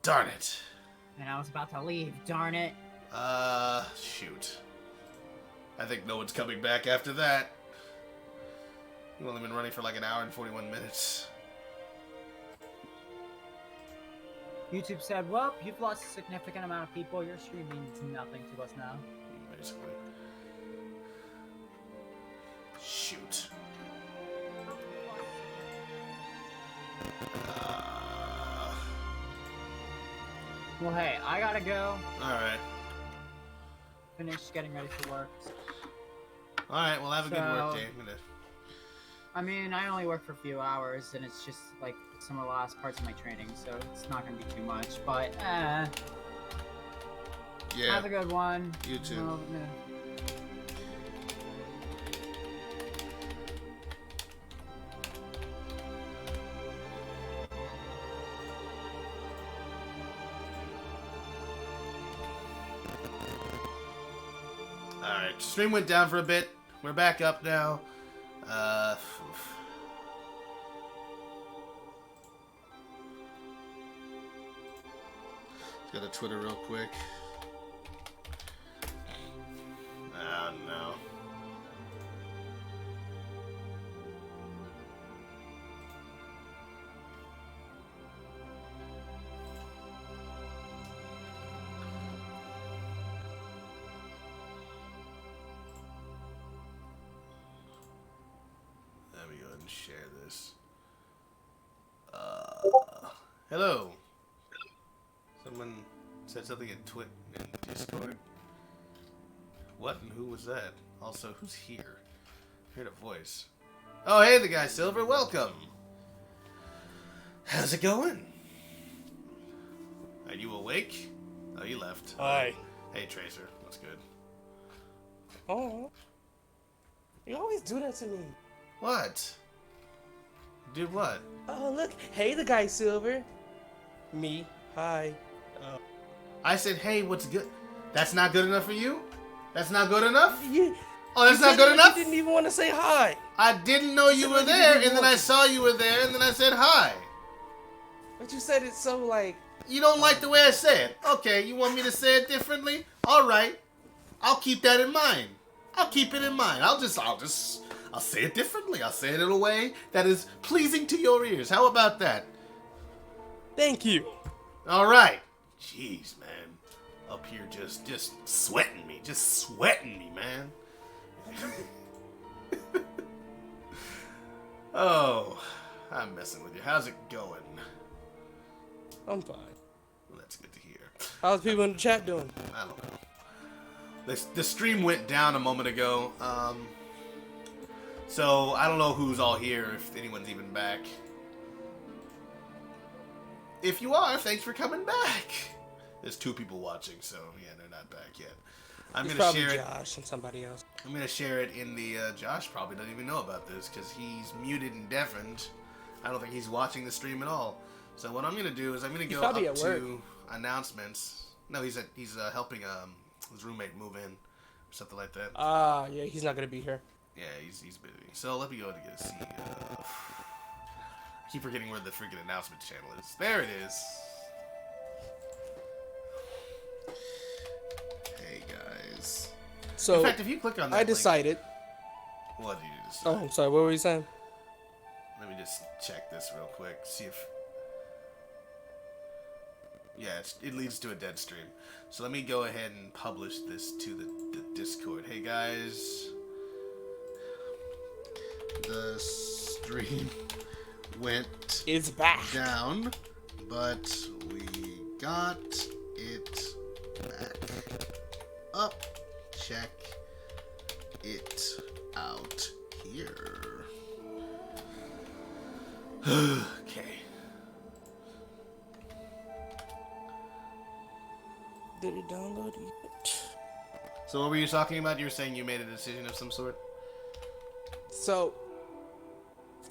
Darn it. And I was about to leave, darn it. Shoot. I think no one's coming back after that. We've only been running for like an hour and 41 minutes. YouTube said, well, you've lost a significant amount of people. Your stream means nothing to us now. Basically. Shoot. Well, hey, I gotta go. Alright. Finish getting ready for work. Alright, well, have a good work day. I mean, I only work for a few hours, and it's just, like, some of the last parts of my training, so it's not gonna be too much, but, yeah. Have a good one. You too. Well, Alright, stream went down for a bit. We're back up now. Let's go to Twitter real quick. Oh no. Let me go ahead and share this. Hello. Someone said something in Discord. What and who was that? Also, who's here? I heard a voice. Oh, hey, the guy Silver. Welcome. How's it going? Are you awake? Oh, you left. Hi. Hey, Tracer. What's good? Oh. You always do that to me. What? Did what? Oh, look. Hey, the guy Silver. Me. Hi. I said, hey, what's good? That's not good enough for you? That's not good enough? You, Oh, that's not good enough? You didn't even want to say hi. I didn't know you were there, and then I saw you were there, and then I said hi. But you said it so like... You don't like the way I say it. Okay, you want me to say it differently? All right. I'll keep that in mind. I'll keep it in mind. I'll say it differently. I'll say it in a way that is pleasing to your ears. How about that? Thank you. All right. Jeez, man. Up here just sweating me. Just sweating me, man. Oh, I'm messing with you. How's it going? I'm fine. Well, that's good to hear. How's people in the chat doing? I don't know. The stream went down a moment ago. So I don't know who's all here, if anyone's even back. If you are, thanks for coming back. There's 2 people watching, so yeah, they're not back yet. I'm gonna share it. Josh and somebody else. I'm gonna share it in the. Josh probably doesn't even know about this because he's muted and deafened. I don't think he's watching the stream at all. So what I'm gonna do is I'm gonna go up to announcements. No, he's helping his roommate move in or something like that. Yeah, he's not gonna be here. Yeah, he's busy. So let me go ahead and get a see. I keep forgetting where the freaking announcement channel is. There it is. Hey guys. So in fact, if you click on that I decided. Link, what did you decide? Oh, I'm sorry. What were you saying? Let me just check this real quick. See if. Yeah, it leads to a dead stream. So let me go ahead and publish this to the Discord. Hey guys. The stream went back down, but we got it back up. Check it out here. Okay. Did it download yet? So what were you talking about? You were saying you made a decision of some sort? So,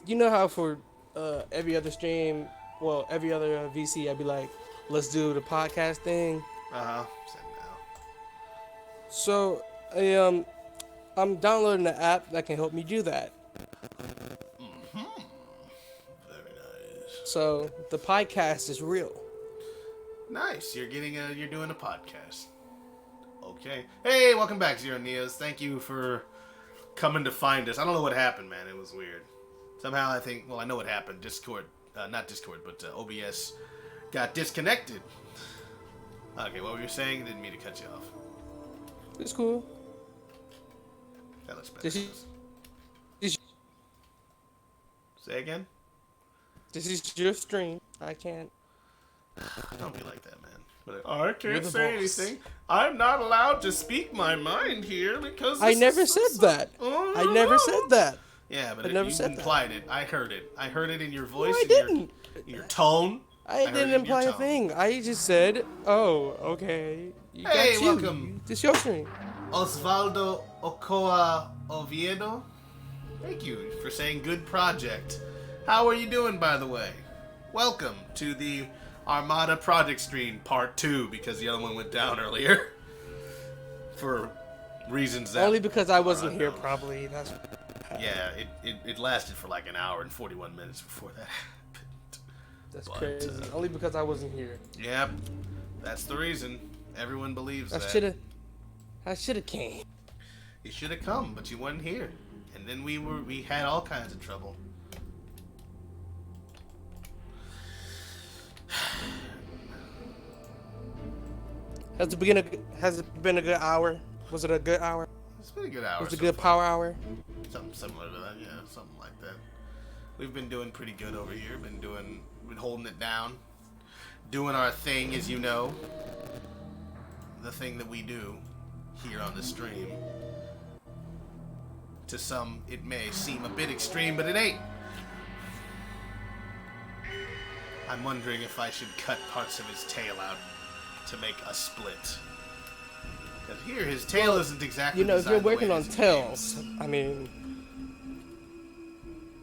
you know how for every other stream, well, every other VC, I'd be like, let's do the podcast thing. Uh-huh. Send now. So, I'm downloading an app that can help me do that. Mm-hmm. Very nice. So, the podcast is real. Nice. You're doing a podcast. Okay. Hey, welcome back, Zero Neos. Thank you for coming to find us. I don't know what happened, man. It was weird. Somehow I know what happened. Not Discord, but OBS got disconnected. Okay, what were you saying? Didn't mean to cut you off. It's cool. That looks better. Say again? This is your stream. I can't. Don't be like that, man. I can't say anything. I'm not allowed to speak my mind here because I never said that. I never said that. Yeah, but I never you said implied it. I heard it. I heard it in your voice. No, I didn't. Your tone. I didn't imply a thing. I just said, "Oh, okay." Hey, welcome. This your stream. Osvaldo Ochoa Oviedo. Thank you for saying good project. How are you doing, by the way? Welcome to the Armada Project stream, part 2, because the other one went down earlier. For reasons that... Only because I wasn't here, probably. That's... Yeah, it lasted for like an hour and 41 minutes before that happened. That's crazy. Only because I wasn't here. Yep, that's the reason. Everyone believes that. I should have came. You should have come, but you weren't here. And then we had all kinds of trouble. Has it been a good hour? Was it a good hour? It's been a good hour. Was it a good power hour? Something similar to that, yeah, something like that. We've been doing pretty good over here. Been holding it down, doing our thing, as you know. The thing that we do here on the stream. To some, it may seem a bit extreme, but it ain't. I'm wondering if I should cut parts of his tail out to make a split. Because here, his tail isn't exactly. If you're working on tails, I mean.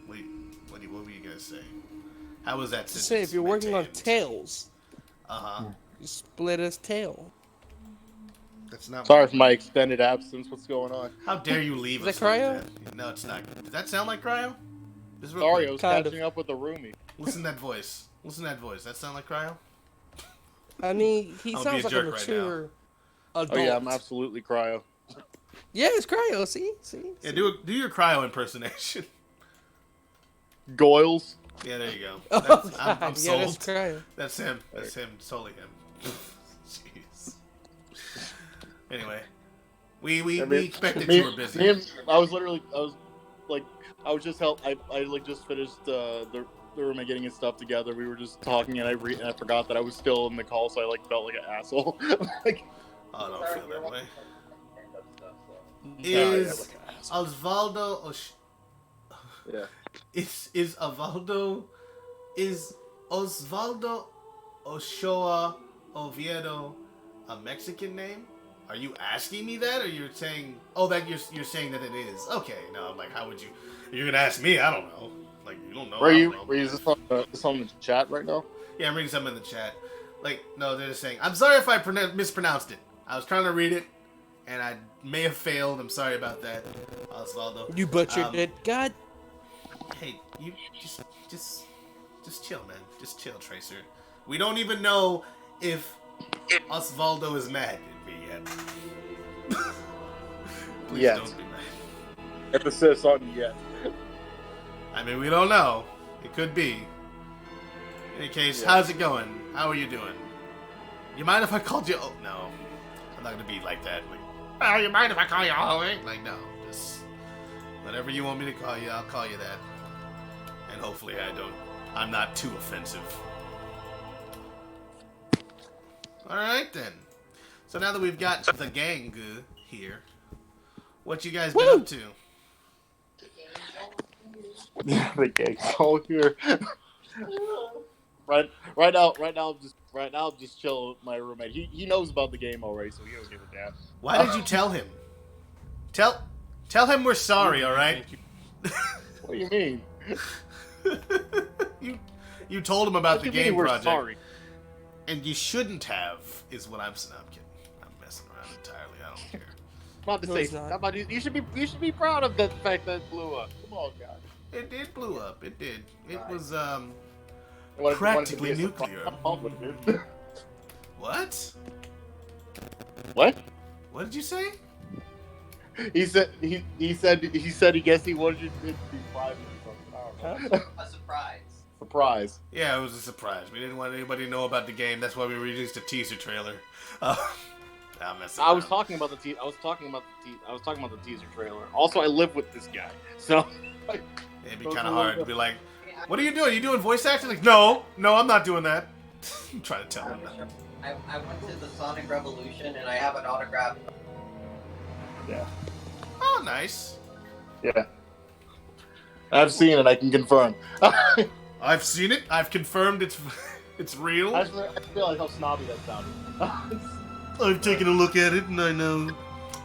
What were you gonna say? How was that? Say if you're working on tails. You split his tail. That's not. Sorry for my extended absence. What's going on? How dare you leave us? Is that Cryo? No, it's not. Does that sound like Cryo? Sorry, I was catching up with the roomie. Listen to that voice. That sound like Cryo? I mean, he sounds like a mature adult. Oh yeah, I'm absolutely Cryo. Yeah, it's Cryo. See. Yeah, do your Cryo impersonation. Goyles. Yeah, there you go. I'm yeah, sold. that's Cryo. That's him. That's him. Totally him. Jeez. Anyway, we expected you were busy. I was just finished the roommate getting his stuff together. We were just talking, and I forgot that I was still in the call, so I felt like an asshole. I don't feel that way. Is Osvaldo? Yeah. Is Osvaldo Ochoa Oviedo a Mexican name? Are you asking me that, or you're saying? Oh, that you're saying that it is. Okay, no, I'm like, how would you? You're gonna ask me? I don't know. Like, you don't know. Were you just on the chat right now? Yeah, I'm reading something in the chat. Like, no, they're just saying, I'm sorry if I mispronounced it. I was trying to read it, and I may have failed. I'm sorry about that, Osvaldo. You butchered it. God. Hey, you just chill, man. Just chill, Tracer. We don't even know if Osvaldo is mad at me yet. Please don't be mad. Emphasis on yet. I mean, we don't know. It could be. In any case, how's it going? How are you doing? You mind if I called you? Oh, no. I'm not going to be like that. Like, oh, you mind if I call you Ollie? Like, no. Just whatever you want me to call you, I'll call you that. And hopefully I'm not too offensive. Alright then. So now that we've got the gang here, what you guys been up to? Yeah, the gang's all here. Right now, I'm just chilling with my roommate. He knows about the game already, so he don't give a damn. Why did you tell him? Tell him we're sorry, all right? What do you mean? you told him about the game project. Sorry. And you shouldn't have, is what I'm saying. I'm kidding. I'm messing around entirely. I don't care. About to say, you should be proud of the fact that it blew up. Come on, guys. It did blew up. It did. It was What practically nuclear. What? What? What did you say? He said he guessed he wanted you to be private or something. I don't know. A surprise. Surprise. Yeah, it was a surprise. We didn't want anybody to know about the game. That's why we released a teaser trailer. I was talking about the teaser trailer. Also, I live with this guy, so it'd be kind of hard to be like, "What are you doing? You doing voice acting?" Like, no, I'm not doing that. I'm trying to tell him that. I went to the Sonic Revolution and I have an autograph. Yeah. Oh, nice. Yeah. I've seen it. I can confirm. I've seen it. I've confirmed it's real. I realize how snobby that sounded. I've taken a look at it, and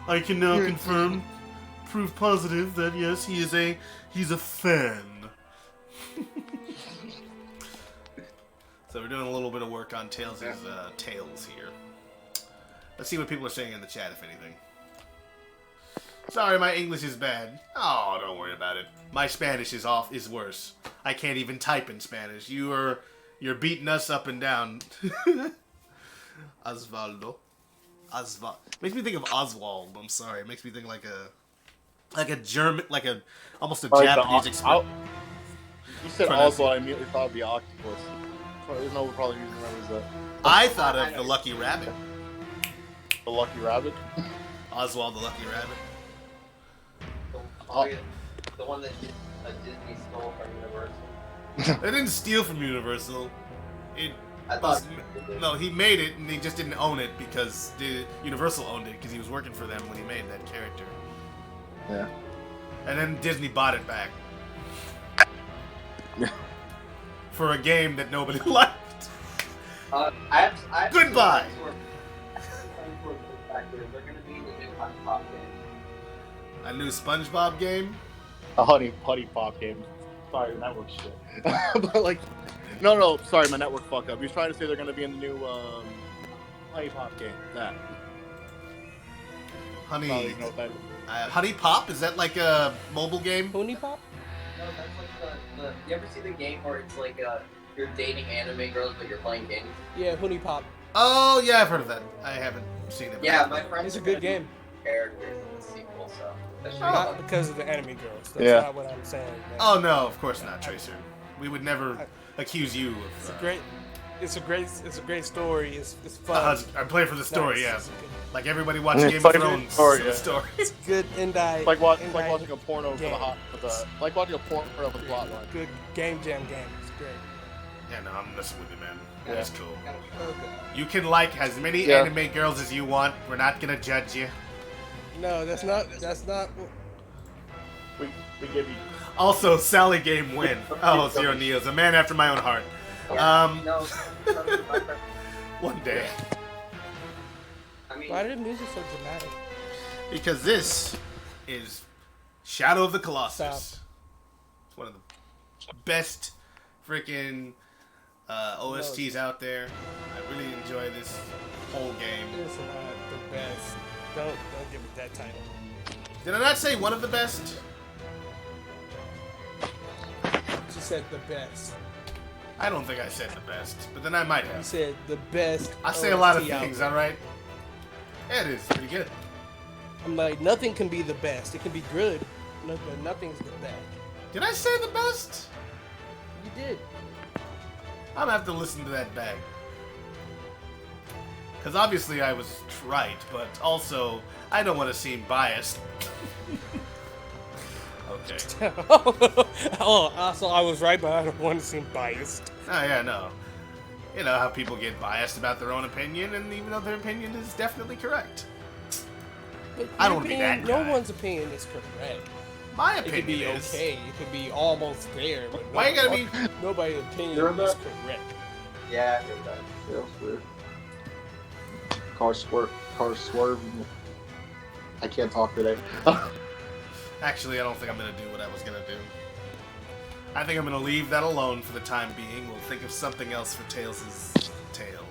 I can now confirm, proof positive that yes, he's a fan. So we're doing a little bit of work on Tails' tails here. Let's see what people are saying in the chat, if anything. Sorry, my English is bad. Oh, don't worry about it. My Spanish is worse. I can't even type in Spanish. You're beating us up and down. Osvaldo. Makes me think of Oswald. I'm sorry. It makes me think like a German, almost a Japanese expression. You said Oswald, I immediately thought of the octopus. No one probably even remembers that. I thought of the Lucky Rabbit. The Lucky Rabbit? Oswald the Lucky Rabbit. The one that Disney stole from Universal. They didn't steal from Universal. No, he made it, and he just didn't own it because Universal owned it because he was working for them when he made that character. Yeah. And then Disney bought it back. For a game that nobody liked. I have Goodbye! They're going to be the new Honey Pop game. A new SpongeBob game? A Honey Pop game. Sorry, the network shit. But like, no, sorry, my network fuck up. He was trying to say they're going to be in the new Honey Pop game. That. Honey. You know what that is. Honey Pop? Is that like a mobile game? Honey Pop? No, that's like you ever see the game where it's like you're dating anime girls but you're playing games? Yeah, Honey Pop. Oh, yeah, I've heard of that. I haven't seen it. Yeah, my friend. It's a good game. Characters in the sequel, so. That should be Not fun. because of the anime girls. That's Yeah. not what I'm saying. Man. Oh, no, of course not, Tracer. We would never accuse you of... It's a great story. It's fun. I'm playing for the story, Nice. yeah. Like everybody watching Game of Like Thrones. story, The story. It's good indie. Like watching a porno game. like watching a porno with a plot line. Good game jam game. It's great. Yeah, no, I'm messing with you, man. Yeah. That's cool. Okay. You can like as many anime girls as you want. We're not gonna judge you. No, that's not. We give you. Also, Sally game win. Oh, Zero Neo's a man after my own heart. No, One day. I mean, Why did the music so dramatic? Because this is Shadow of the Colossus. Stop. It's one of the best freaking OSTs out there. I really enjoy this whole game. It's not the best. Don't give it that title. Did I not say one of the best? You said the best. I don't think I said the best, but then I might You have. said the best. I say a lot of OST out things, there. alright? Yeah, it is pretty good. I'm like, nothing can be the best. It can be good, but nothing's the best. Did I say the best? You did. I'm gonna have to listen to that back. Because obviously I was right, but also I don't want to seem biased. Okay. Also I was right, but I don't want to seem biased. Oh, yeah, no. You know how people get biased about their own opinion, and even though their opinion is definitely correct. But I your don't wanna be that opinion- guy. No one's opinion is correct. My It could opinion be is... okay. It could be almost there. But Why you gotta be... Nobody's opinion You're is not- correct. yeah, I heard that. Yeah, it's weird. Car swerve. I can't talk today. Actually, I don't think I'm gonna do what I was gonna do. I think I'm gonna leave that alone for the time being. We'll think of something else for Tails' tails.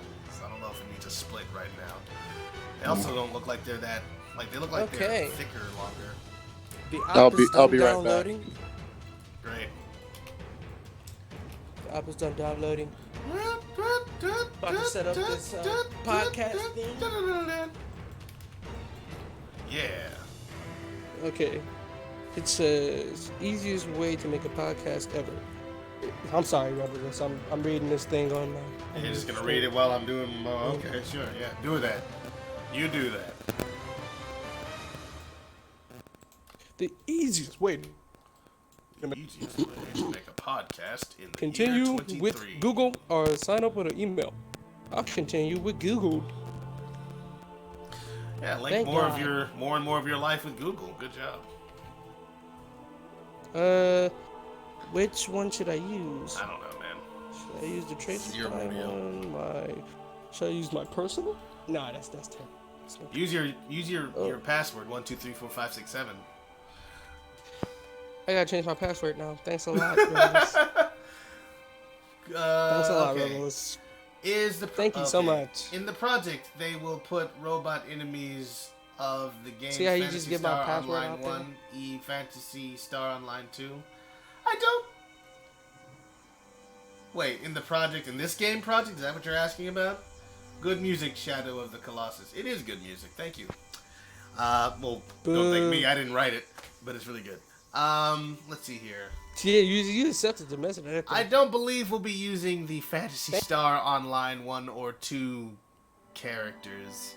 I don't know if we need to split right now. They also don't look like they're that... Like, they look like they're Okay. thicker, longer. The I'll app be- is I'll done be right back. downloading. Great. The app is done downloading. About to set up this podcast thing. Yeah. Okay. It says easiest way to make a podcast ever. I'm sorry, Rebels. I'm reading this thing on my. And you're just gonna read it while I'm doing. Okay, sure, yeah. Do that. You do that. The easiest way. The easiest way to make a podcast in the Continue year 23. with Google or sign up with an email. I'll continue with Google. Yeah, link Thank more God. of your more and more of your life with Google. Good job. Which one should I use? I don't know, man. Should I use the Tracer Your Pi rodeo. one? Should I use my personal? Nah, that's terrible. That's not- Use your password 1234567. I gotta change my password now. Thanks a lot, Rebels. Thanks a lot, Okay. Rebels. Thank you so much. In the project, they will put robot enemies of the game. See how you Phantasy just give my Star password Online out there? 1, Fantasy Star Online 2. I don't. Wait, in the project, in this game project, is that what you're asking about? Good music, Shadow of the Colossus. It is good music. Thank you. Well, don't thank me. I didn't write it, but it's really good. Let's see here. Yeah, you accepted the message. I don't believe we'll be using the Phantasy Star Online 1 or 2 characters.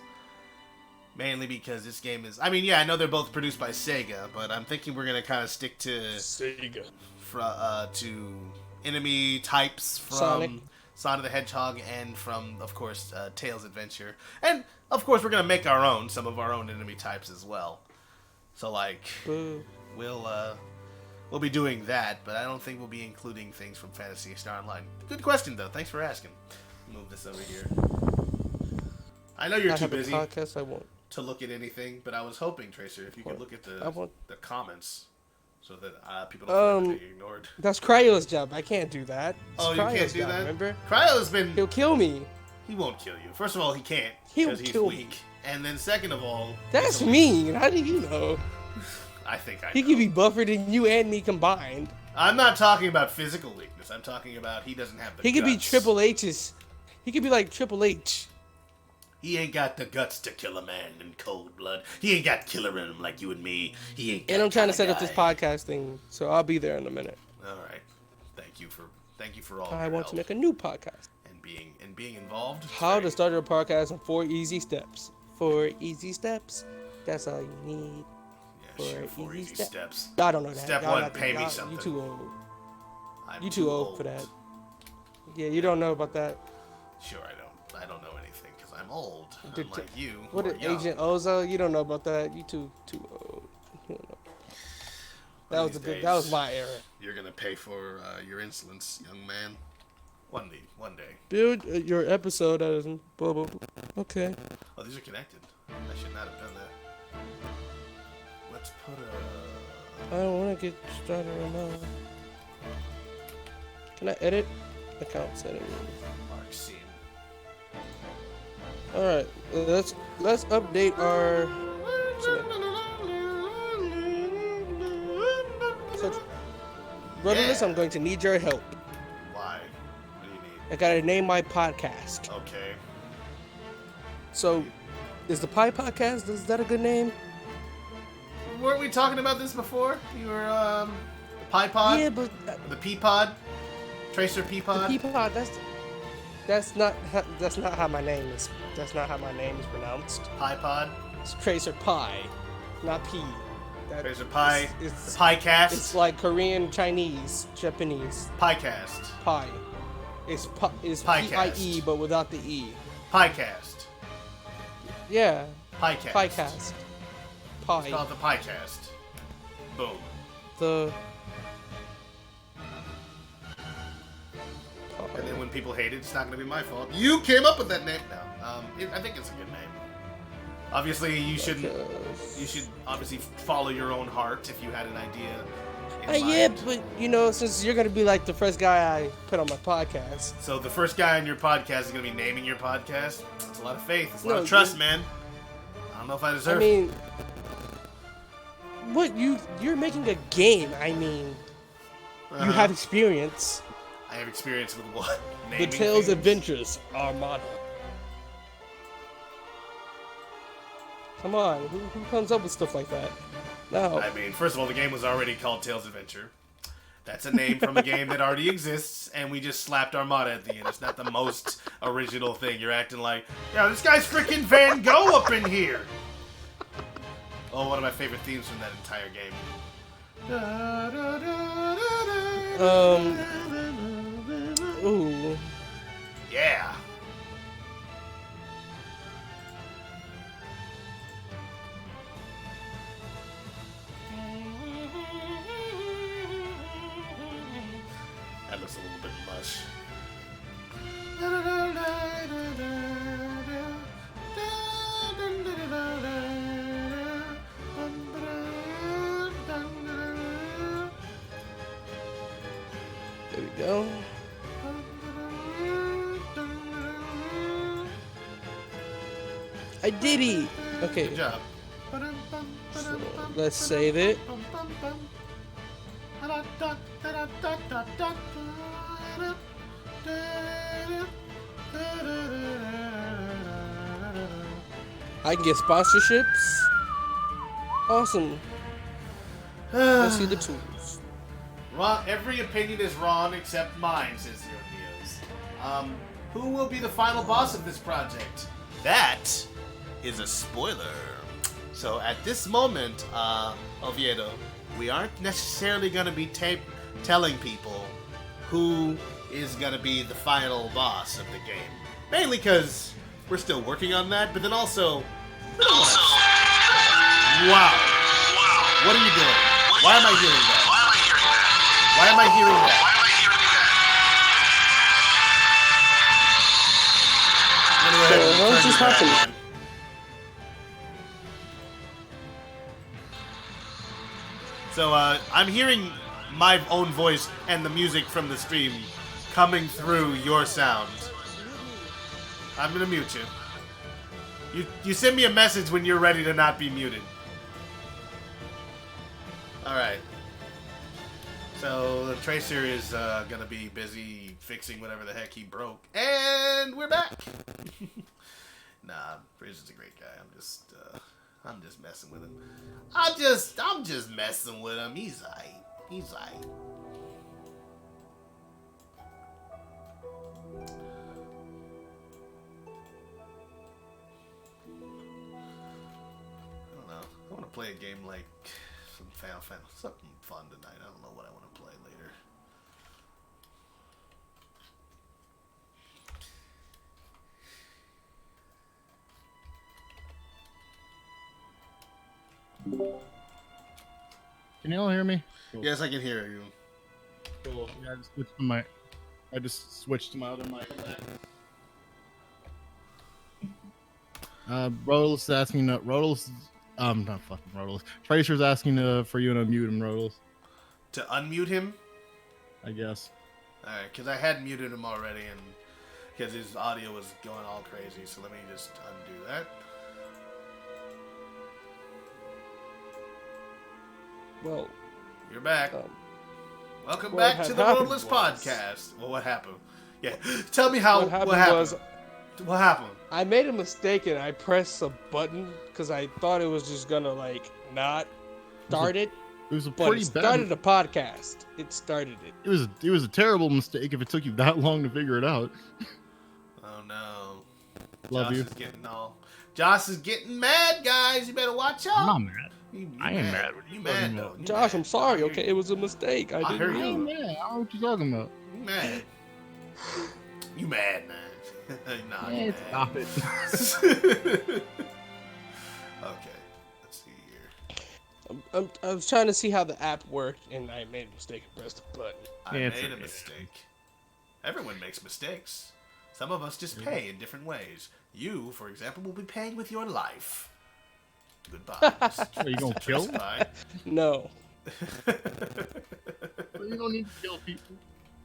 Mainly because this game is... I mean, yeah, I know they're both produced by Sega, but I'm thinking we're going to kind of stick to... Sega. To enemy types from Sonic the Hedgehog and from, of course, Tails Adventure. And, of course, we're going to make some of our own enemy types as well. So, like, we'll be doing that, but I don't think we'll be including things from Phantasy Star Online. Good question, though. Thanks for asking. Move this over here. I know you're too busy podcast, I won't. to look at anything, but I was hoping, Tracer, if you could look at the comments so that people don't feel like they're ignored. That's Cryo's job. I can't do that. It's Oh, you Cryo's can't do job, that? Remember? Cryo's been... He'll kill me. He won't kill you. First of all, he can't He'll because he's kill me. weak. And then second of all... That's he's a- mean. How do you know? I think I He know. could be buffer than you and me combined. I'm not talking about physical weakness. I'm talking about he doesn't have the He could be guts. Triple H's. He could be like Triple H. He ain't got the guts to kill a man in cold blood. He ain't got killer in him like you and me. He ain't. And I'm trying to set kinda up this guy. podcast thing, so I'll be there in a minute. All right. Thank you for all. I your want help to make a new podcast. and being involved. It's How to very- start your podcast in 4 easy steps. 4 easy steps. That's all you need. Yeah, sure, for 4 easy easy steps. I don't know that. Step Y'all one, not- pay me y'all- something. You too old. I'm You too old for that. Yeah, you don't know about that. Sure, I don't know anything because I'm old. Did- Unlike you. What who is are young. Agent Ozo? You don't know about that. You too old. You don't know. That One was of a these good. That was days, my era. You're gonna pay for your insolence, young man. One day. Build your episode as blah blah blah. Okay. Oh, these are connected. I should not have done that. Let's put a. I don't want to get started right now. Can I edit? Account settings. Mark scene. All right. Let's update our. So, Rudderless, Yeah. I'm going to need your help. Why? What do you need? I gotta name my podcast. Okay. So, is the Pie Podcast? Is that a good name? Weren't we talking about this before? You were the Pie Pod, Yeah, but the Pea Pod, Tracer Pea the Pod. Pea Pod. That's not how my name is. That's not how my name is pronounced. Pie Pod, It's Tracer Pie, not P. Tracer Pie, It's the Piecast, it's like Korean, Chinese, Japanese Piecast, pie. It's Piecast. P-I-E, but without the E. Piecast, Yeah, Piecast. Piecast. It's Pie. called the Piecast. Boom. The. And then when people hate it, it's not going to be my fault. You came up with that name. No, I think it's a good name. Obviously, you shouldn't. You should obviously follow your own heart if you had an idea. In Yeah, mind. but since you're gonna be like the first guy I put on my podcast. So the first guy on your podcast is going to be naming your podcast. It's a lot of faith. It's a lot No, of trust, man. I don't know if I deserve. I mean, what you're making a game. I mean, you have experience. I have experience with what? The Naming Tales things? Adventures Armada. Come on, who comes up with stuff like that? No. I mean, first of all, the game was already called Tales Adventure. That's a name from a game that already exists, and we just slapped Armada at the end. It's not the most original thing. You're acting like, yeah, this guy's freaking Van Gogh up in here. Oh, one of my favorite themes from that entire game. Ooh. Yeah. That looks a little bit much. There we go. I did it! Okay, Good job. so let's save it. I can get sponsorships. Awesome. Let's see the tools. Ron, every opinion is wrong except mine, says Zero Neos. Who will be the final boss of this project? That is a spoiler. So at this moment, Oviedo, we aren't necessarily going to be telling people who is going to be the final boss of the game. Mainly because we're still working on that, but then also... Wow. What are you doing? Why am I hearing that? Why am I hearing that? Anyway, What just happened? So, I'm hearing my own voice and the music from the stream coming through your sound. I'm gonna mute you. You send me a message when you're ready to not be muted. Alright. So, the Tracer is gonna be busy fixing whatever the heck he broke. And we're back! Nah, Bridges is a great guy. I'm just messing with him. I'm just messing with him. He's aight. He's aight. I don't know. I want to play a game like some Final Fantasy, something fun tonight. I don't know what I want to play later. Can you all hear me? Cool. Yes, I can hear you. Cool. Yeah, I just switched to my other mic. Rodol's asking not fucking Rodol's. Tracer's asking for you to unmute him, Rodol's. To unmute him? I guess. Alright, because I had muted him already, and because his audio was going all crazy, so let me just undo that. Well, you're back. Welcome what back to the Roadless Podcast. Well, what happened? Yeah, tell me how. What happened? What happened? I made a mistake and I pressed a button because I thought it was just gonna not start it. It was a but pretty it started a podcast. It started it. It was a terrible mistake if it took you that long to figure it out. Oh no. Love you. Josh is getting mad, guys. You better watch out. I'm not mad. I ain't mad. You mad though? Josh, I'm sorry. Okay, it was a mistake. I heard you. I ain't mad. I don't know what you're talking about. You mad? You mad, man? Nah, yeah, stop it. Okay, let's see here. I was trying to see how the app worked, and I made a mistake and pressed the button. I made a mistake. Everyone makes mistakes. Some of us just pay in different ways. You, for example, will be paying with your life. Goodbye. Are you gonna kill me? No. You don't need to kill people.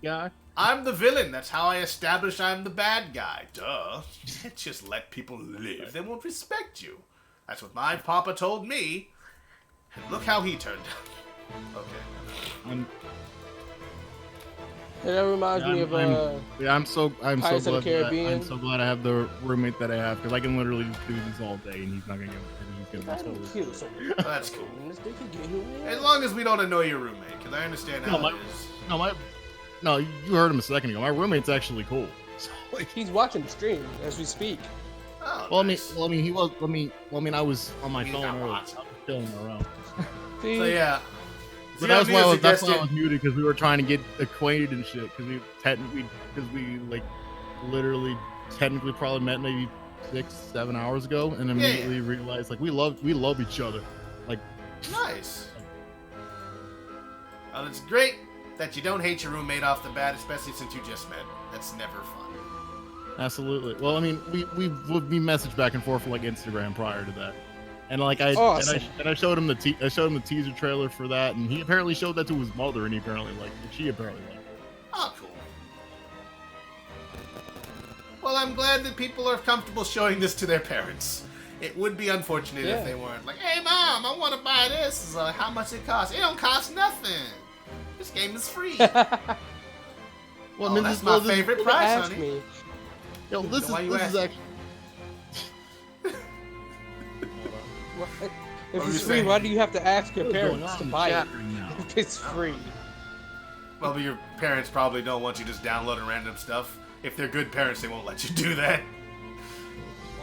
Yeah. I'm the villain. That's how I establish I'm the bad guy. Duh. You can't just let people live. They won't respect you. That's what my papa told me. And look how he turned out. Okay. That reminds me of I'm so Pirates of the glad Caribbean. I'm so glad I have the roommate that I have because I can literally just do this all day and he's not gonna get he's gonna That's be cute. So That's cool. they can get who they As are. long as we don't annoy your roommate, because I understand how it is. No, you heard him a second ago. My roommate's actually cool. So, like, He's watching the stream as we speak. Oh, well, nice. I mean, I was on my He's phone not earlier. I watching. was chilling around. See? So yeah. But that's why I was muted because we were trying to get acquainted and shit. Because we like literally technically probably met maybe 6-7 hours ago, and immediately realized like we love each other. Like Nice. Well, it's great that you don't hate your roommate off the bat, especially since you just met. That's never fun. absolutely. Well, I mean, we messaged back and forth for like Instagram prior to that, and like I showed him the teaser trailer for that, and he apparently showed that to his mother, and she apparently liked it. Oh, cool. Well, I'm glad that people are comfortable showing this to their parents. It would be unfortunate if they weren't. Like, hey, Mom, I want to buy this. It's like, how much it costs? It don't cost nothing. This game is free. Well, that's my favorite price, honey. Me. Yo, this is actually. If it's free, why do you have to ask your parents to buy it? If it's free. Well, but your parents probably don't want you just downloading random stuff. If they're good parents, they won't let you do that.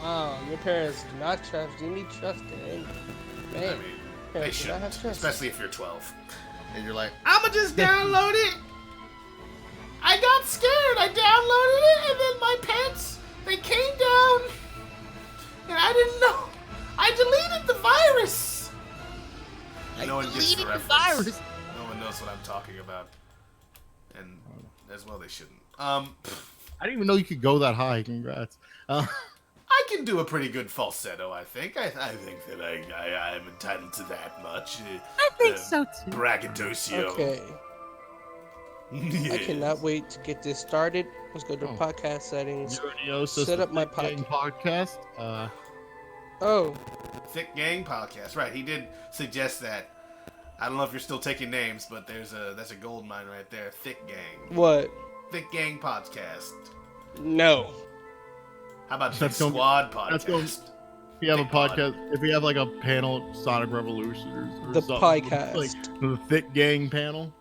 Wow, your parents do not trust. You need trust in. Man, I mean, they shouldn't, have trust. especially if you're 12. And you're like, I'ma just download it. I got scared. I downloaded it, and then my pants, they came down, and I didn't know. I deleted the virus. No one gets the reference. No one knows what I'm talking about. And as well, they shouldn't. I didn't even know you could go that high. Congrats. I can do a pretty good falsetto, I think. I think that I am entitled to that much. I think so too. Braggadocio. Okay. Yes. I cannot wait to get this started. Let's go to podcast settings. Set up my podcast. Thick Gang podcast. Right, he did suggest that. I don't know if you're still taking names, but that's a gold mine right there. Thick Gang. What? Thick Gang podcast. No. How about the Squad podcast? If you have a podcast, if we have like a panel, Sonic Revolution or the something, podcast, like the Thick Gang panel.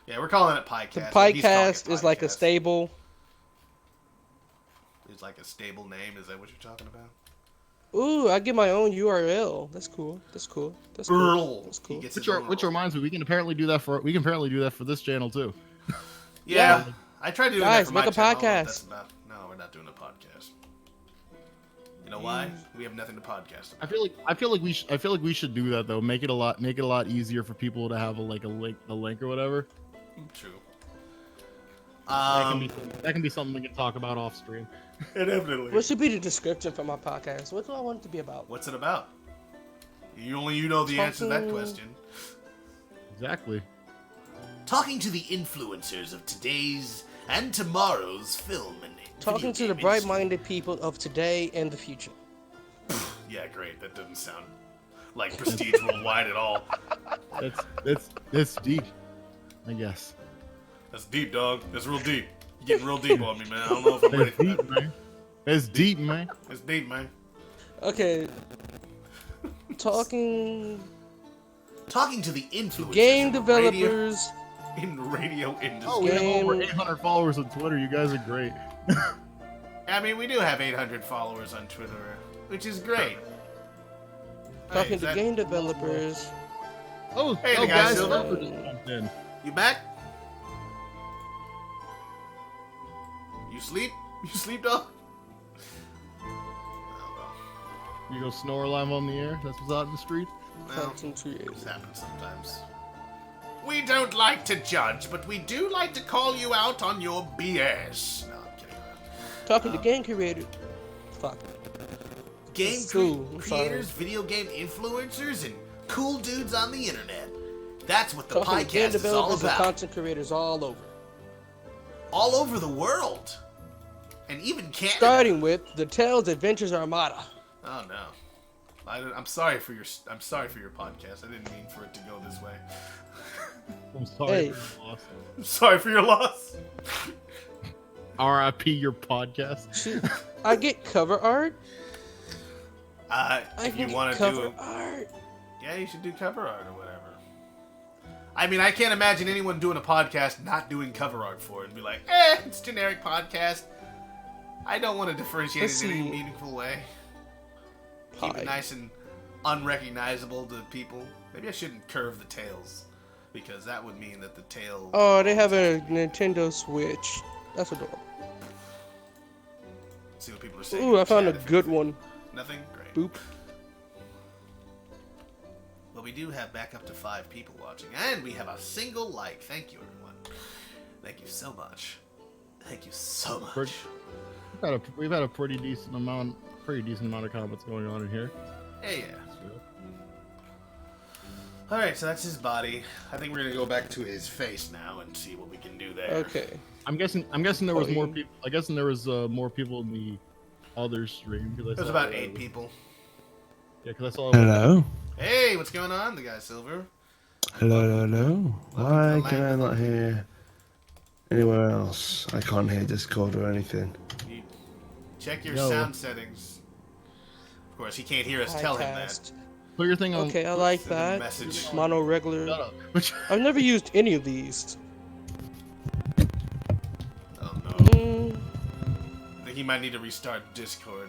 Yeah, we're calling it podcast. The podcast is like a stable. It's like a stable name. Is that what you're talking about? Ooh, I get my own URL. That's cool. That's cool. That's cool. That's cool. Which reminds me, we can apparently do that for this channel too. Yeah, I tried to do that for my make a channel. podcast. No, we're not doing a podcast. You know why? We have nothing to podcast about. I feel like we should do that though. Make it a lot easier for people to have a link or whatever. True. That can be something we can talk about off stream. Definitely. What should be the description for my podcast? What do I want it to be about? What's it about? You know the answer to that question. Exactly. Talking to the influencers of today's and tomorrow's film and talking to the bright-minded people of today and the future. Yeah, great. That doesn't sound like Prestige Worldwide at all. That's deep, I guess. That's deep, dog. That's real deep. You're getting real deep on me, man. I don't know if I'm ready for that. Man. That's deep, man. It's deep, man. Okay. Talking to the influencers. Game developers. In the radio industry. Oh, we have over 800 followers on Twitter. You guys are great. I mean, we do have 800 followers on Twitter, which is great. Talking to game developers. Hey, the guys still in. You back? You sleep? You sleep, dog? You go snore live on the air? That's what's out in the street? Well, this happens sometimes. We don't like to judge, but we do like to call you out on your BS. No, I'm kidding. Talking to game creators. Fuck. Game creators, video game influencers, and cool dudes on the internet. That's what the podcast is all developers about. And content creators all over. All over the world. And even Canada. Starting with the Tales Adventures Armada. Oh, no. I'm sorry for your podcast. I didn't mean for it to go this way. I'm sorry Hey. for your loss. I'm sorry for your loss. R.I.P. your podcast. I get cover art. If you want to do art. yeah, you should do cover art or whatever. I mean, I can't imagine anyone doing a podcast not doing cover art for it and be like, it's generic podcast. I don't want to differentiate Let's it in any see. meaningful way. Keep Pie. it nice and unrecognizable to people. Maybe I shouldn't curve the tails, because that would mean that the tail... Oh, they have a Nintendo Switch. That's adorable. See what people are saying. Ooh, in I the found a chat. good one. Nothing? Great. Boop. Well, we do have back up to 5 people watching, and we have a single like. Thank you, everyone. Thank you so much. Thank you so much. We've had a pretty decent amount of comments going on in here. Yeah. Alright, so that's his body. I think we're gonna go back to his face now and see what we can do there. Okay. I'm guessing there was more people. I guess there was more people in the other stream. There's about 8 people. Yeah, because I saw. Hello. Hey, what's going on, the guy Silver? Hello. Why Welcome to the can I land. not hear anywhere else? I can't hear Discord or anything. You check your No. sound settings. Of course, he can't hear us tell him that. Highcast. Put your thing on. Okay, I like Send a that. message. Mono regular. Shut up. I've never used any of these. Oh no. Mm, I think he might need to restart Discord.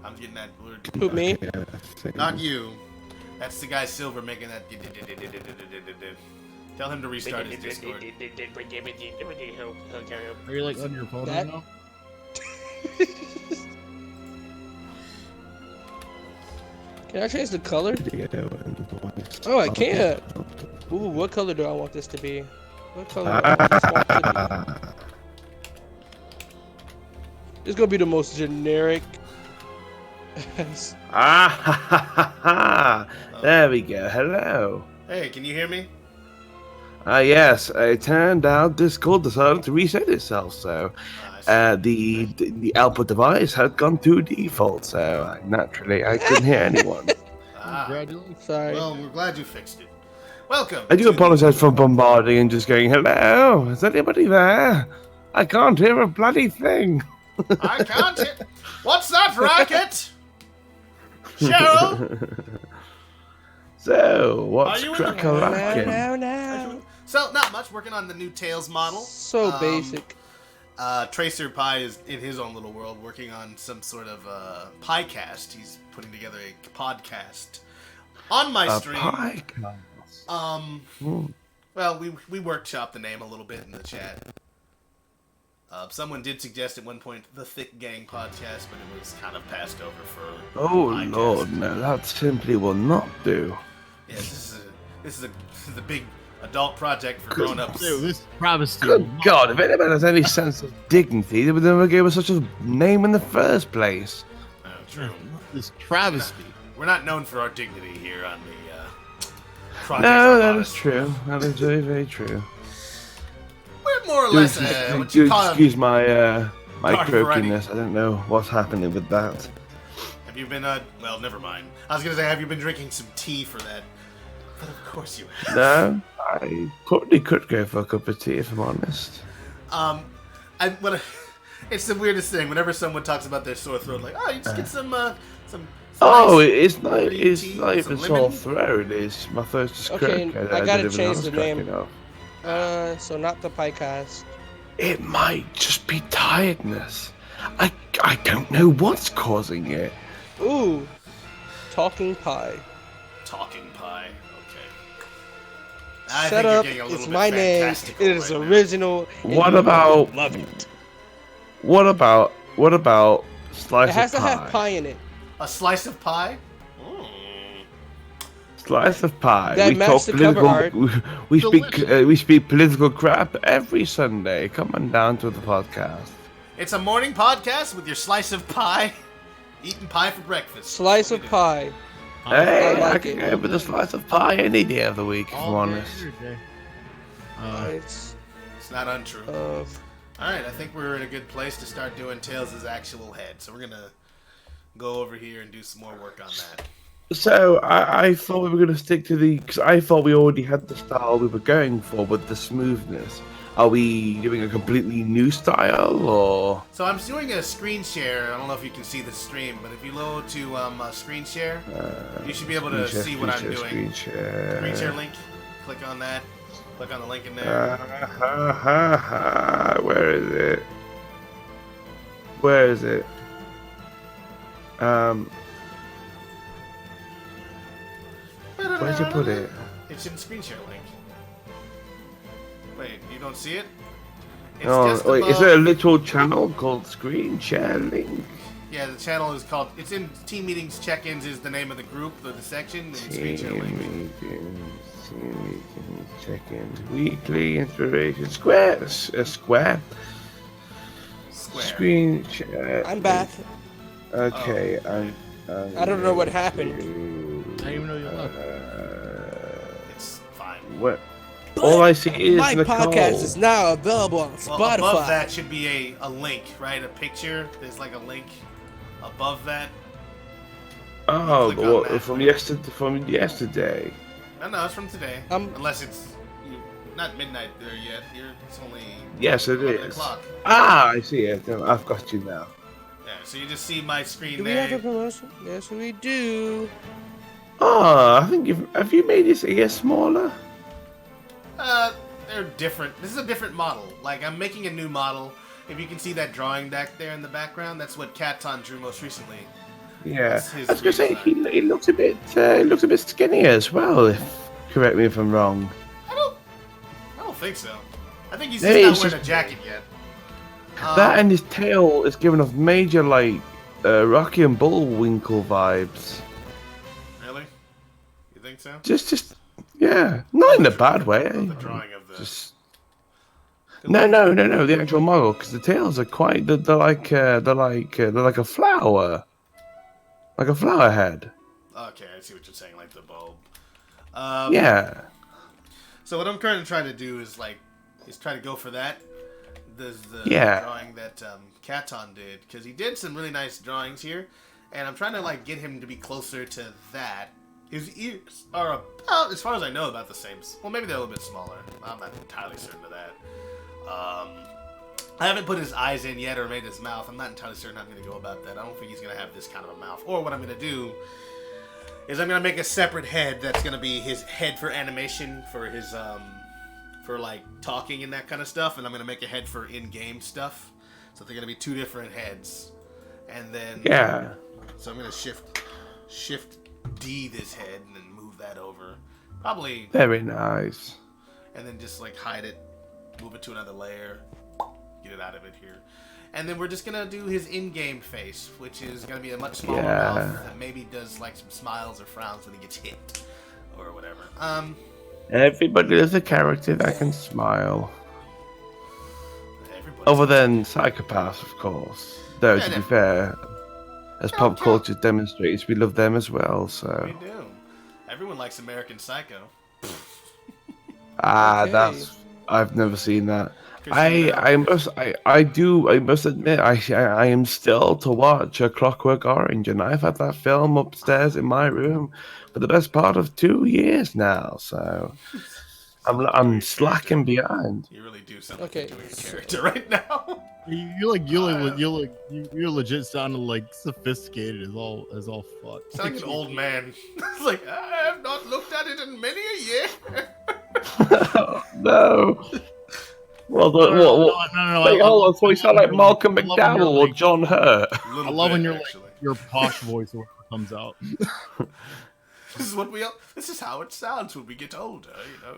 I'm getting that word. who, me? Yeah, I think- Not you. That's the guy Silver making that. Tell him to restart his Discord. Are you like on your phone That- right now? Can I change the color? Video and voice. Oh, I can't. Ooh, what color do I want this to be? What color do I want this one to be? It's gonna be the most generic. Ah, ha, ha, ha, ha. There we go. Hello. Hey, can you hear me? Yes, it turned out Discord decided to reset itself, so I see. the output device had gone to default, so naturally I couldn't hear anyone. Ah, Congratulations. Sorry. well, we're glad you fixed it. Welcome. I do to- apologize for bombarding and just going, hello, is anybody there? I can't hear a bloody thing. I can't hear. What's that racket? Cheryl? So, Are what's you in the- crack-a-lackin'? No. So, not much. Working on the new Tails model. So basic. Tracer Pie is in his own little world working on some sort of piecast. He's putting together a podcast on my A stream. podcast. Well, we workshopped the name a little bit in the chat. Someone did suggest at one point the Thick Gang podcast, but it was kind of passed over for. Oh podcast. lord, no, that simply will not do. Yeah, this is a big adult project for grown-ups. Dude, this travesty. Good God, if anyone has any sense of dignity, they would never give us such a name in the first place. Oh, true. This travesty. We're not known for our dignity here on the project. No, that Armada. is true. That is very, very true. We're more or Do less what you call excuse my my Garden variety. croakiness. I don't know what's happening with that. Have you been well, never mind. I was gonna say, have you been drinking some tea for that? But of course you have. No, I probably could go for a cup of tea if I'm honest. It's the weirdest thing. Whenever someone talks about their sore throat, like, oh, you just get some Oh, nice it's not. green It's tea not with some even sore lemon. throat. It's my throat is Okay, croaking. I gotta didn't change know the I was name. cracking up. So not the Piecast. It might just be tiredness. I don't know what's causing it. Ooh, Talking Pie. talking pie. Okay. I Shut think you're up! getting a little It's bit my name. fantastical It is right now. original. and What you about- Love it. What about slice It has of to pie? have pie in it. A slice of pie. Slice of pie. That we matched talk the cover political. art. We speak political crap every Sunday. Come on down to the podcast. It's a morning podcast with your slice of pie. Eating pie for breakfast. Slice That's of what we do. pie. Hey, I like can it. go with a slice of pie any day of the week, if I'm All day, honest. every day. It's It's not untrue. of All right, I think we're in a good place to start doing Tails' actual head. So we're gonna go over here and do some more work on that. So I thought we were going to stick to because I thought we already had the style we were going for with the smoothness. Are we doing a completely new style, or? So I'm doing a screen share. I don't know if you can see the stream, but if you load to screen share, you should be able to see what I'm doing. Screen share link. Click on that. Click on the link in there. Where is it? Where is it? Where'd you put it? It's in screen share link. Wait, you don't see it? It's Oh, wait, is there a literal channel called Screen Share Link? Yeah, the channel is called. It's in Team Meetings Check-ins is the name of the group, the section, and Screen Share Link. Team Meetings Check-ins, Weekly Inspiration Square. Square. Screen Share. I'm back. Okay, I don't know what happened. I didn't even know you left. It's fine. What? All I see is my Nicole. podcast is now available on Well, Spotify. above that should be a link, right? A picture. There's like a link above that. Oh, Click on what, that. from yesterday. No, it's from today. Unless it's not midnight there yet. It's only Yes, it 11 is. o'clock. Ah, I see it. I've got you now. Yeah, so you just see my screen Do we there. have a promotion? Yes, we do. Oh, I think have you made this ear smaller? They're different. This is a different model. Like, I'm making a new model. If you can see that drawing back there in the background, that's what Katon drew most recently. Yeah, That's his I was gonna say redesign. he looks a bit skinny as well. Correct me if I'm wrong. I don't think so. I think he's Maybe just it's not wearing just- a jacket yet. That and his tail is giving off major like Rocky and Bullwinkle vibes. Really? You think so? Just yeah, not in a bad way. The drawing of the. Just no, the actual model, because the tails are quite they're like a flower, like a flower head. Okay, I see what you're saying, like the bulb. Yeah. So what I'm currently trying to do is try to go for that. There's the Yeah. drawing that Katon did, because he did some really nice drawings here, and I'm trying to get him to be closer to that. His ears are about, as far as I know, about the same. Well, maybe they're a little bit smaller. I'm not entirely certain of that. I haven't put his eyes in yet or made his mouth. I'm not entirely certain how I'm going to go about that. I don't think he's going to have this kind of a mouth. Or what I'm going to do is I'm going to make a separate head that's going to be his head for animation for his for talking and that kind of stuff, and I'm going to make a head for in-game stuff. So they're going to be two different heads. And then Yeah. so I'm going to shift D this head and then move that over. Probably Very nice. and then just hide it, move it to another layer, get it out of it here. And then we're just gonna do his in-game face, which is gonna be a much smaller mouth that maybe does some smiles or frowns when he gets hit or whatever. Everybody is a character that can smile. Everybody. Other than psychopaths, of course. Though, Yeah, to be no. fair, as pop culture demonstrates, we love them as well, so. We do. Everyone likes American Psycho. Okay. I've never seen that. Christina I must admit, I am still to watch A Clockwork Orange, and I've had that film upstairs in my room for the best part of 2 years now, so I'm slacking behind. You really do sound like Okay. you're doing a character right now. You're legit sounding sophisticated as all fuck. Sound like an old man. It's like, I have not looked at it in many a year. No. Well, No. wait, hold on. So you sound like Malcolm McDowell or John Hurt. I I love when your posh voice comes out. This is how it sounds when we get older,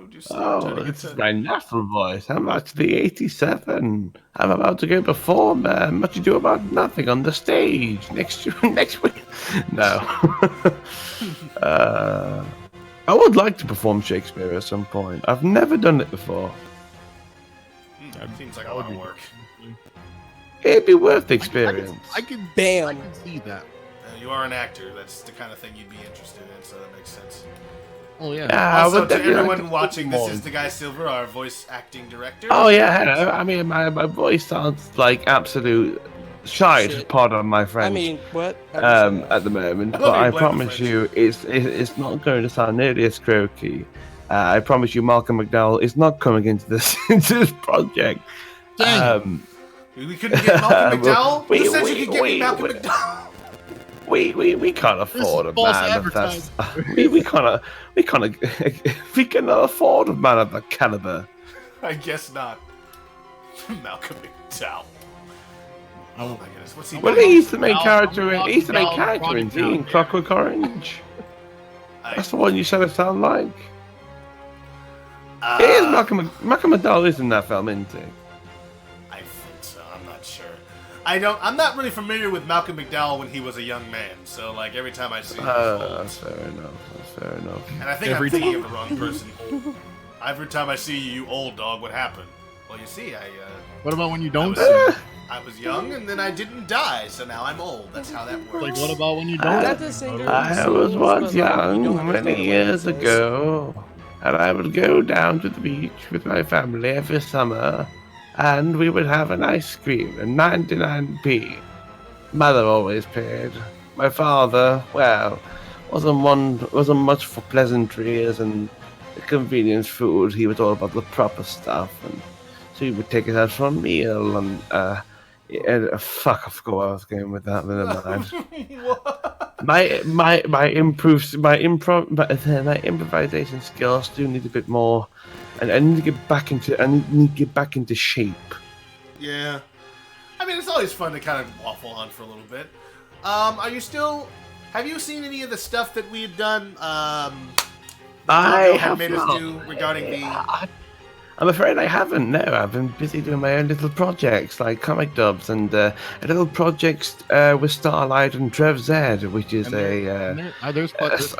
just Oh, turning this is into- my natural voice. I'm actually 87. I'm about to go perform Much Ado About Nothing on the stage next week. No. I would like to perform Shakespeare at some point. I've never done it before. Seems like a lot of work. It'd be worth the experience. I can Bam. see that. You are an actor. That's the kind of thing you'd be interested in, so that makes sense. Oh yeah. Yeah, I Also, would to definitely like everyone to watching, this perform. is the guy Silver, our voice acting director. Oh yeah, hello. I mean, my voice sounds like absolute shite, Shit. pardon my French. I mean, what? At the moment, but I blame the promise French. you, it's not going to sound nearly as croaky. I promise you, Malcolm McDowell is not coming into this into this project. Dang. We couldn't get Malcolm McDowell? we- Who said we- you could get me we- Malcolm we- McDowell? We can't afford a false man of that. advertising. We cannot afford a man of that caliber. I guess not. Malcolm McDowell. Oh my goodness, what's he Well, doing? he's the main Malcolm character. He's the main McDowell, character in Project Down. Clockwork Orange. That's the one you said it sound like. It is Malcolm McDowell is in that film, isn't he? I think so. I'm not sure. I'm not really familiar with Malcolm McDowell when he was a young man. So like every time I see him, he's old. That's fair enough. That's fair enough. And I think Every I'm thinking of the wrong person. Every time I see you, old dog, what happened? Well, you see, What about when you don't I see? was, I was young and then I didn't die, so now I'm old. That's how that works. Like, what about when you I don't? got this singer. I was once young many years ago, and I would go down to the beach with my family every summer, and we would have an ice cream at 99p. Mother always paid. My father, well, wasn't much for pleasantries and the convenience food. He was all about the proper stuff, and so he would take us out for a meal. And fuck, I forgot where I was going with that. Never mind. my improvisation skills do need a bit more, and I need to get back into shape. Yeah. I mean, it's always fun to kind of waffle on for a little bit. Have you seen any of the stuff that we had done? I had have made us not. do regarding the. I'm afraid I haven't. No, I've been busy doing my own little projects like comic dubs and a little project with Starlight and Trev Z, which is a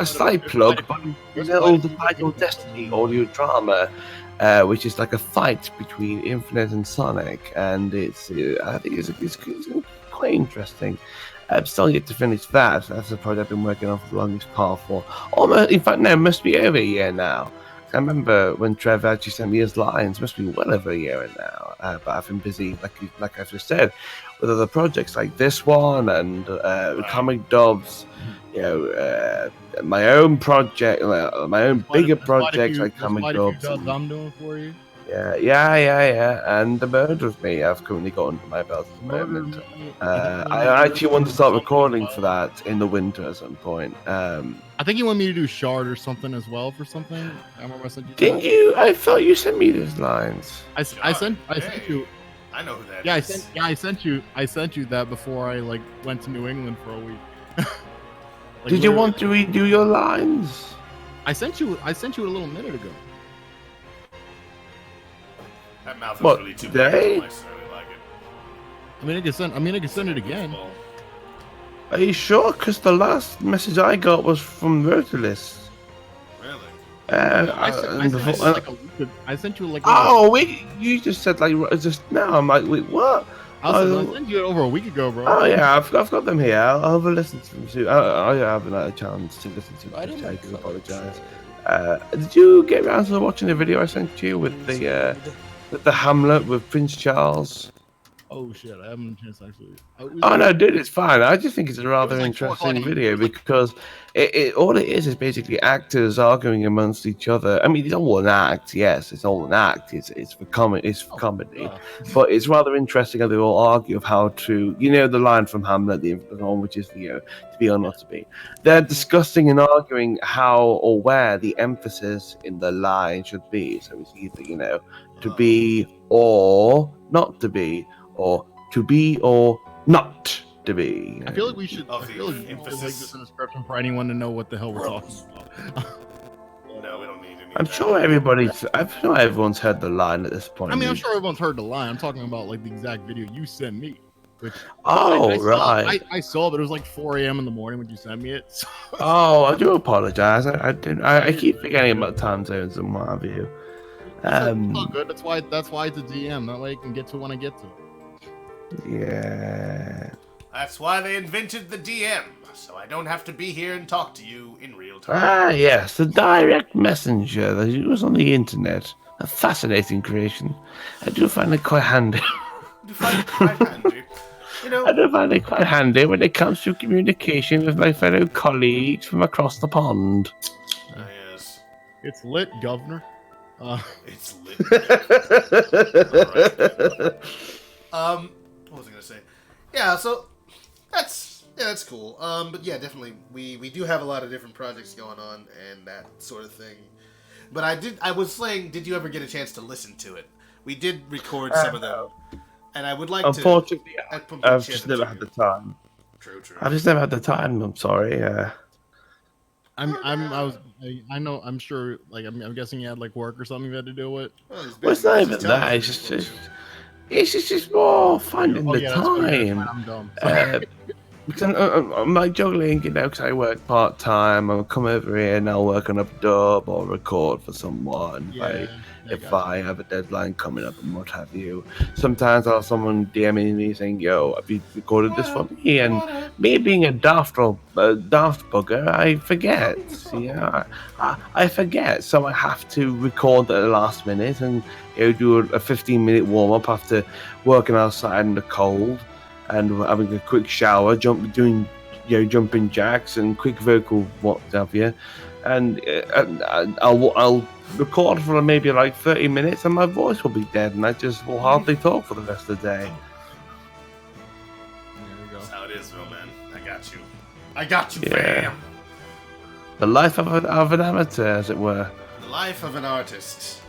side plug, but a little title Destiny audio drama, which is like a fight between Infinite and Sonic, and I think it's quite interesting. I'm still yet to finish that. That's the project I've been working on for the longest part for. Almost, in fact, no, it must be over a year now. I remember when Trevor actually sent me his lines. Must be well over a year now. But I've been busy, like I just said, with other projects like this one and comic dubs. You know, my own project, my own bigger projects like comic dubs. I'm doing for you. Yeah. And The Murder of Me, I've currently got under my belt at the moment. I actually want to start recording for that in the winter at some point. I think you want me to do Shard or something as well for something. I remember I sent you. Didn't you? I thought you sent me those lines. I sent you. I know who that is. I sent you that before I went to New England for a week. Did you want to redo your lines? I sent you a little minute ago. That mouth is What, really too today? big. I really like it. I mean, I can send it again. Are you sure? Because the last message I got was from Rotalist. Really? I sent you like. Oh wait! You just said just now. I'm like, wait, what? I sent you it over a week ago, bro. Oh yeah, I've got them here. I'll have a listen to them soon. I haven't had a chance to listen to them. I do apologize. Did you get around to watching the video I sent you with the Hamlet with Prince Charles? Oh shit! I haven't had a chance actually. Oh no, dude, it's fine. I just think it's a rather interesting video because all it is basically actors arguing amongst each other. I mean, it's all an act. Yes, it's all an act. It's for comedy. But it's rather interesting how they all argue of how to, the line from Hamlet, the one which is to be or not to be. They're discussing and arguing how or where the emphasis in the line should be. So it's either to be or not to be. Or to be or not to be. I feel like we should. I feel like this a description for anyone to know what the hell we're talking about. No, we don't need any. I'm sure everyone's heard the line at this point. I mean, I'm sure everyone's heard the line. I'm talking about the exact video you sent me. Which right. I saw, but it was like 4 a.m. in the morning when you sent me it. So. Oh, I do apologize. I keep forgetting about time zones and what have you. It's all good. That's why it's a DM. That way I can get to when I get to it. Yeah. That's why they invented the DM, so I don't have to be here and talk to you in real time. Ah, yes, the direct messenger that was on the internet. A fascinating creation. I do find it quite handy. You find it quite handy. I do find it quite handy when it comes to communication with my fellow colleagues from across the pond. Ah, yes. It's lit, Governor. It's lit. Alright. What was I gonna say? Yeah, so that's cool. But yeah, definitely we do have a lot of different projects going on and that sort of thing. But I was saying, did you ever get a chance to listen to it? We did record some of them, and I would like Unfortunately, to. I've just never had the time. True. I've just never had the time. I'm sorry. I'm sure, like, I'm guessing you had like work or something you had to do with. Well, It's not even that. It's just more finding the That's fine. time. I'm dumb. Because I'm like juggling, you know, because I work part time. I'll come over here and I'll work on a dub or record for someone. If I have a deadline coming up and what have you. Sometimes I'll have someone DMing me saying, "Yo, have you recorded this for me?" And me being a daft bugger, I forget. I forget, so I have to record at the last minute and do a 15-minute warm up after working outside in the cold and having a quick shower, jumping jacks and quick vocal what have you, and I'll record for maybe like 30 minutes and my voice will be dead and I just will hardly talk for the rest of the day. There you go. That's how it is, Bill, man. I got you, fam. The life of an amateur, as it were. The life of an artist.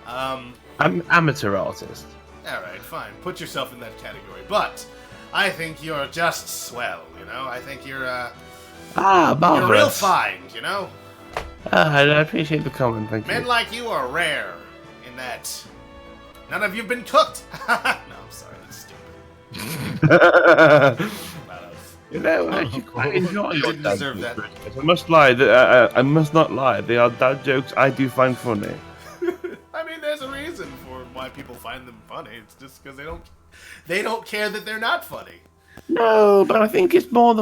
I'm amateur artist. Alright, fine. Put yourself in that category. But I think you're just swell, you know? I think you're marvelous. you're real fine, you know? I appreciate the comment, thank you. Men like you are rare in that none of you've been cooked. No, I'm sorry, that's stupid. You know, I enjoy your didn't dad deserve jokes, that. Chris. I must not lie. They are dad jokes I do find funny. I mean, there's a reason for why people find them funny. It's just because they don't care that they're not funny. No, but I think it's more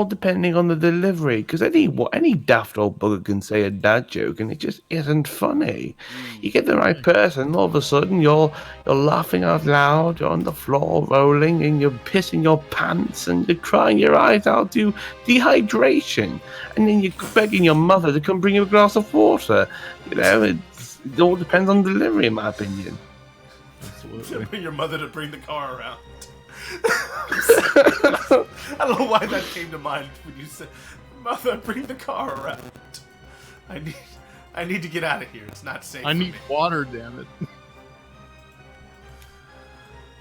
depending on the delivery. Because any daft old bugger can say a dad joke, and it just isn't funny. You get the right person, all of a sudden you're laughing out loud, you're on the floor rolling, and you're pissing your pants, and you're crying your eyes out to dehydration, and then you're begging your mother to come bring you a glass of water. You know, it all depends on delivery, in my opinion. Bring your mother to bring the car around. I don't know why that came to mind when you said, "Mother, bring the car around." I need to get out of here. It's not safe. I need water, damn it.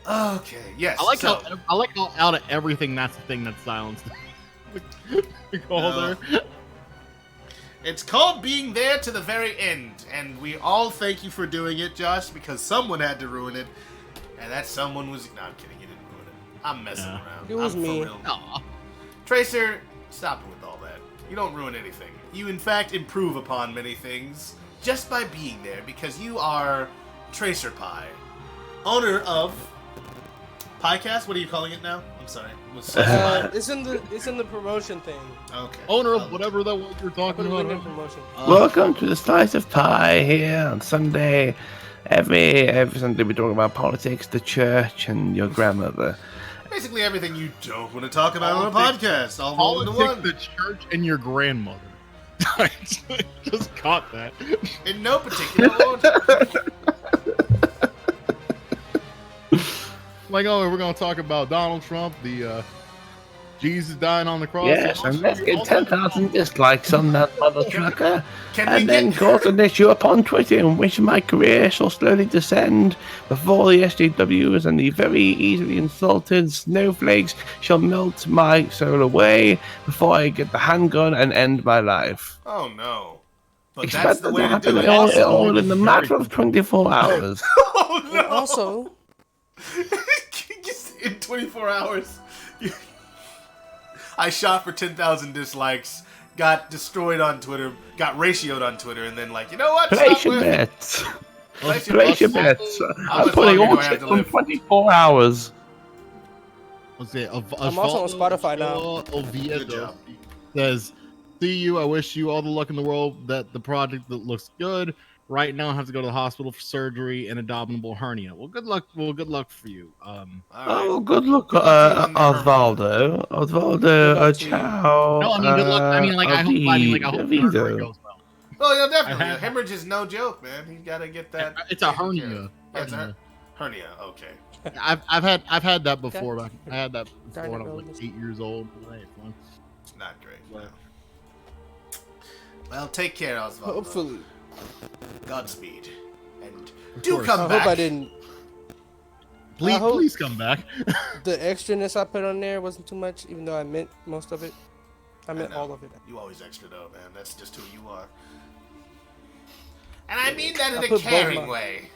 Okay. Yes. I like how out of everything that's the thing that's silenced. It's called being there to the very end, and we all thank you for doing it, Josh, because someone had to ruin it, and that someone was. No, I'm kidding. You didn't ruin it. I'm messing around. It was me. Tracer, stop it with all that. You don't ruin anything. You, in fact, improve upon many things just by being there, because you are Tracer Pie, owner of Piecast. What are you calling it now? I'm sorry. It's in the promotion thing. Okay. Owner of whatever that was you're talking about. Promotion. Welcome to the Slice of Pie here on Sunday. Every Sunday we talk about politics, the church, and your grandmother. Basically everything you don't want to talk about on a podcast. All rolled into one. The church and your grandmother. I just caught that. In no particular order. Like, oh, we're going to talk about Donald Trump, the Jesus dying on the cross. Yes, and let's get 10,000 dislikes on that mother trucker. And then get... cause an issue upon Twitter in which my career shall slowly descend before the SJWs and the very easily insulted snowflakes shall melt my soul away before I get the handgun and end my life. Oh, no. But Expect that's the way to do it. All in the matter of 24 hours. Oh, no. And also... in 24 hours... I shot for 10,000 dislikes, got destroyed on Twitter, got ratioed on Twitter, and then you know what? Place your bets. Place your bets. I'm putting all shit on 24 hours. I'm also on Spotify now. Good job. Says, see you. I wish you all the luck in the world. That the project that looks good. right now I have to go to the hospital for surgery and a abominable hernia. Well, good luck. Well, good luck for you. All right. Oh, good luck, Good luck to you on the Osvaldo. Good Osvaldo, luck to you. ciao. no, I mean good luck. I mean like I hope surgery Avido. goes well. Well, yeah, definitely. had- Hemorrhage is no joke, man. You gotta get that. It's a taken care hernia. of. Yeah, it's a hernia. Okay. I've had that before. Okay. I had that Darn before it, when I was Rose. like 8 years old. Right, fun. It's not great. Well. No. Well, take care, Osvaldo. Hopefully. Godspeed. And Of do course. come I back. hope I didn't. Please, I hope- please come back. The extraness I put on there wasn't too much, even though I meant most of it. I meant know. all of it. You always extra though, man. That's just who you are. And I mean that in I a put both caring my- way.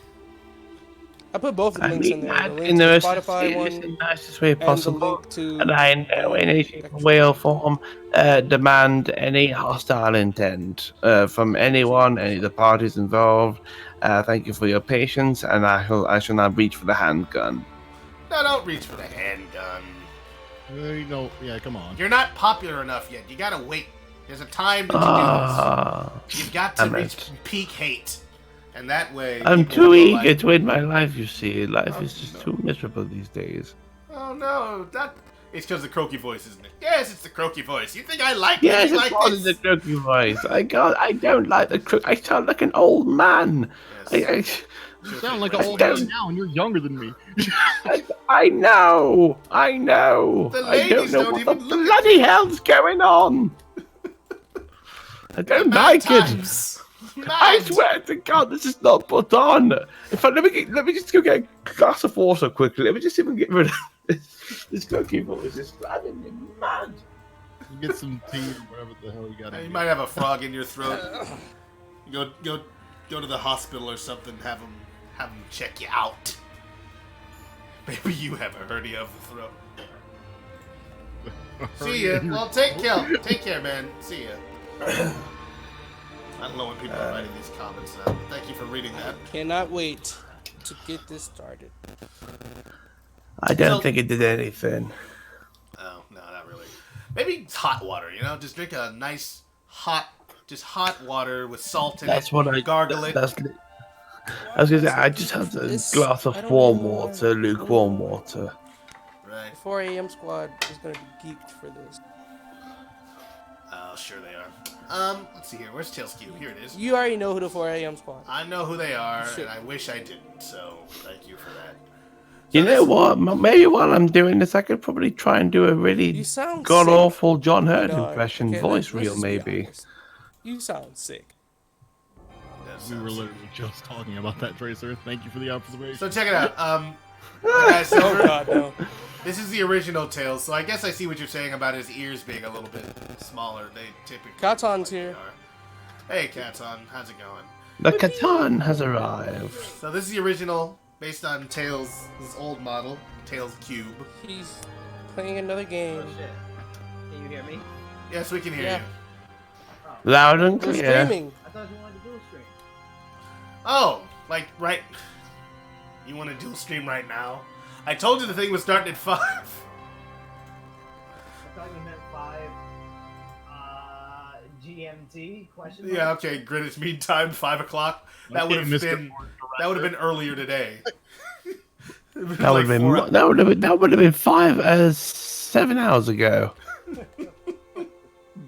I put both the I links mean in there. that The link in to the the most Spotify serious one and nicest way and the possible. link to. And I, in no way, shape, or way or form, demand any hostile intent from anyone, any of the parties involved. Thank you for your patience, and I shall now reach for the handgun. No, don't reach for the handgun. No, yeah, come on. You're not popular enough yet. You gotta wait. There's a time that you do this. You've got to damn reach it. peak hate. And that way... I'm people too will eager like, to end my life, you see. Life Oh, is just no. too miserable these days. Oh, no. It's because the croaky voice, isn't it? Yes, it's the croaky voice. You think I like Yes, it? it's Like part this? of the croaky voice. I don't like the crook. I sound like an old man. Yes. You sound like an I old don't- man now, and you're younger than me. I know. The I don't ladies know don't what the even look at bloody you. hell's going on. I don't like it. Times. I Mad. swear to God, this is not put on. In fact, let me just go get a glass of water quickly. Let me just even get rid of this cookie voice. It's driving me mad. You get some tea or whatever the hell you got. You might have a frog in your throat. Go to the hospital or something. Have them check you out. Maybe you have a hernia of the throat. See ya. Well, take care, man. See ya. I don't know when people are writing these comments now. Thank you for reading that. Cannot wait to get this started. I don't So- think it did anything. Oh, no, not really. Maybe it's hot water, you know? Just drink a nice, hot water with salt in That's it. what I gargle it. I was gonna say I just have a This- glass I of don't warm even know water, lukewarm water. Right. 4 a.m. squad is gonna be geeked for this. Oh, sure they are. Let's see here. Where's Tails Cube? Here it is. You already know who the 4 a.m. squad. I know who they are, Shit. and I wish I didn't, so thank you for that. You So know this- what? Maybe while I'm doing this, I could probably try and do a really You sound god sick, awful John Hurt dog. impression, Okay, voice let's reel just be maybe. honest. You sound sick. That We were sounds- literally just talking about that, Tracer. Thank you for the observation. So check it out. Guys, Oh God, no. this is the original Tails, so I guess I see what you're saying about his ears being a little bit smaller. They typically Katan's they here. are. Hey, Katon, how's it going? The Catan has arrived. So this is the original, based on Tails' old model, Tails Cube. He's playing another game. Oh shit. Can you hear me? Yes, we can hear Yeah. you. Loud and We're clear. streaming. I thought you wanted to do a stream. Oh, like right. You want to dual stream right now? I told you the thing was starting at 5. I thought you meant 5 GMT question mark? Yeah, okay. Greenwich Mean Time, 5 o'clock. That Okay, would have Mr. been. That would have been earlier today. That would have been 7 hours ago.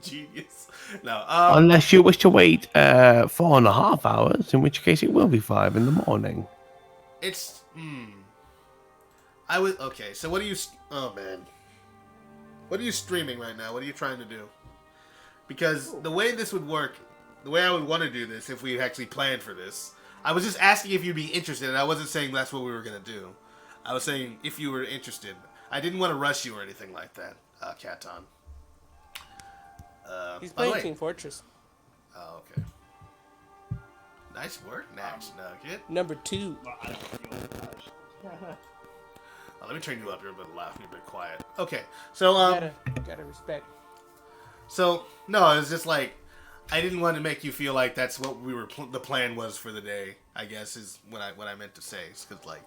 Genius. No. Unless you wish to wait 4.5 hours, in which case it will be 5 in the morning. It's. I was okay. So what are you? Oh man. What are you streaming right now? What are you trying to do? Because the way this would work, the way I would want to do this, if we actually planned for this, I was just asking if you'd be interested, and I wasn't saying that's what we were gonna do. I was saying if you were interested. I didn't want to rush you or anything like that, Katon. He's By the playing way- Team Fortress. Oh, okay. Nice work, Nax Nugget. Number 2. Oh, let me turn you up. You're a bit loud. You're a bit quiet. Okay, so Gotta respect. So no, it's just like I didn't want to make you feel like that's what we were. The plan was for the day. I guess is what I meant to say. Because like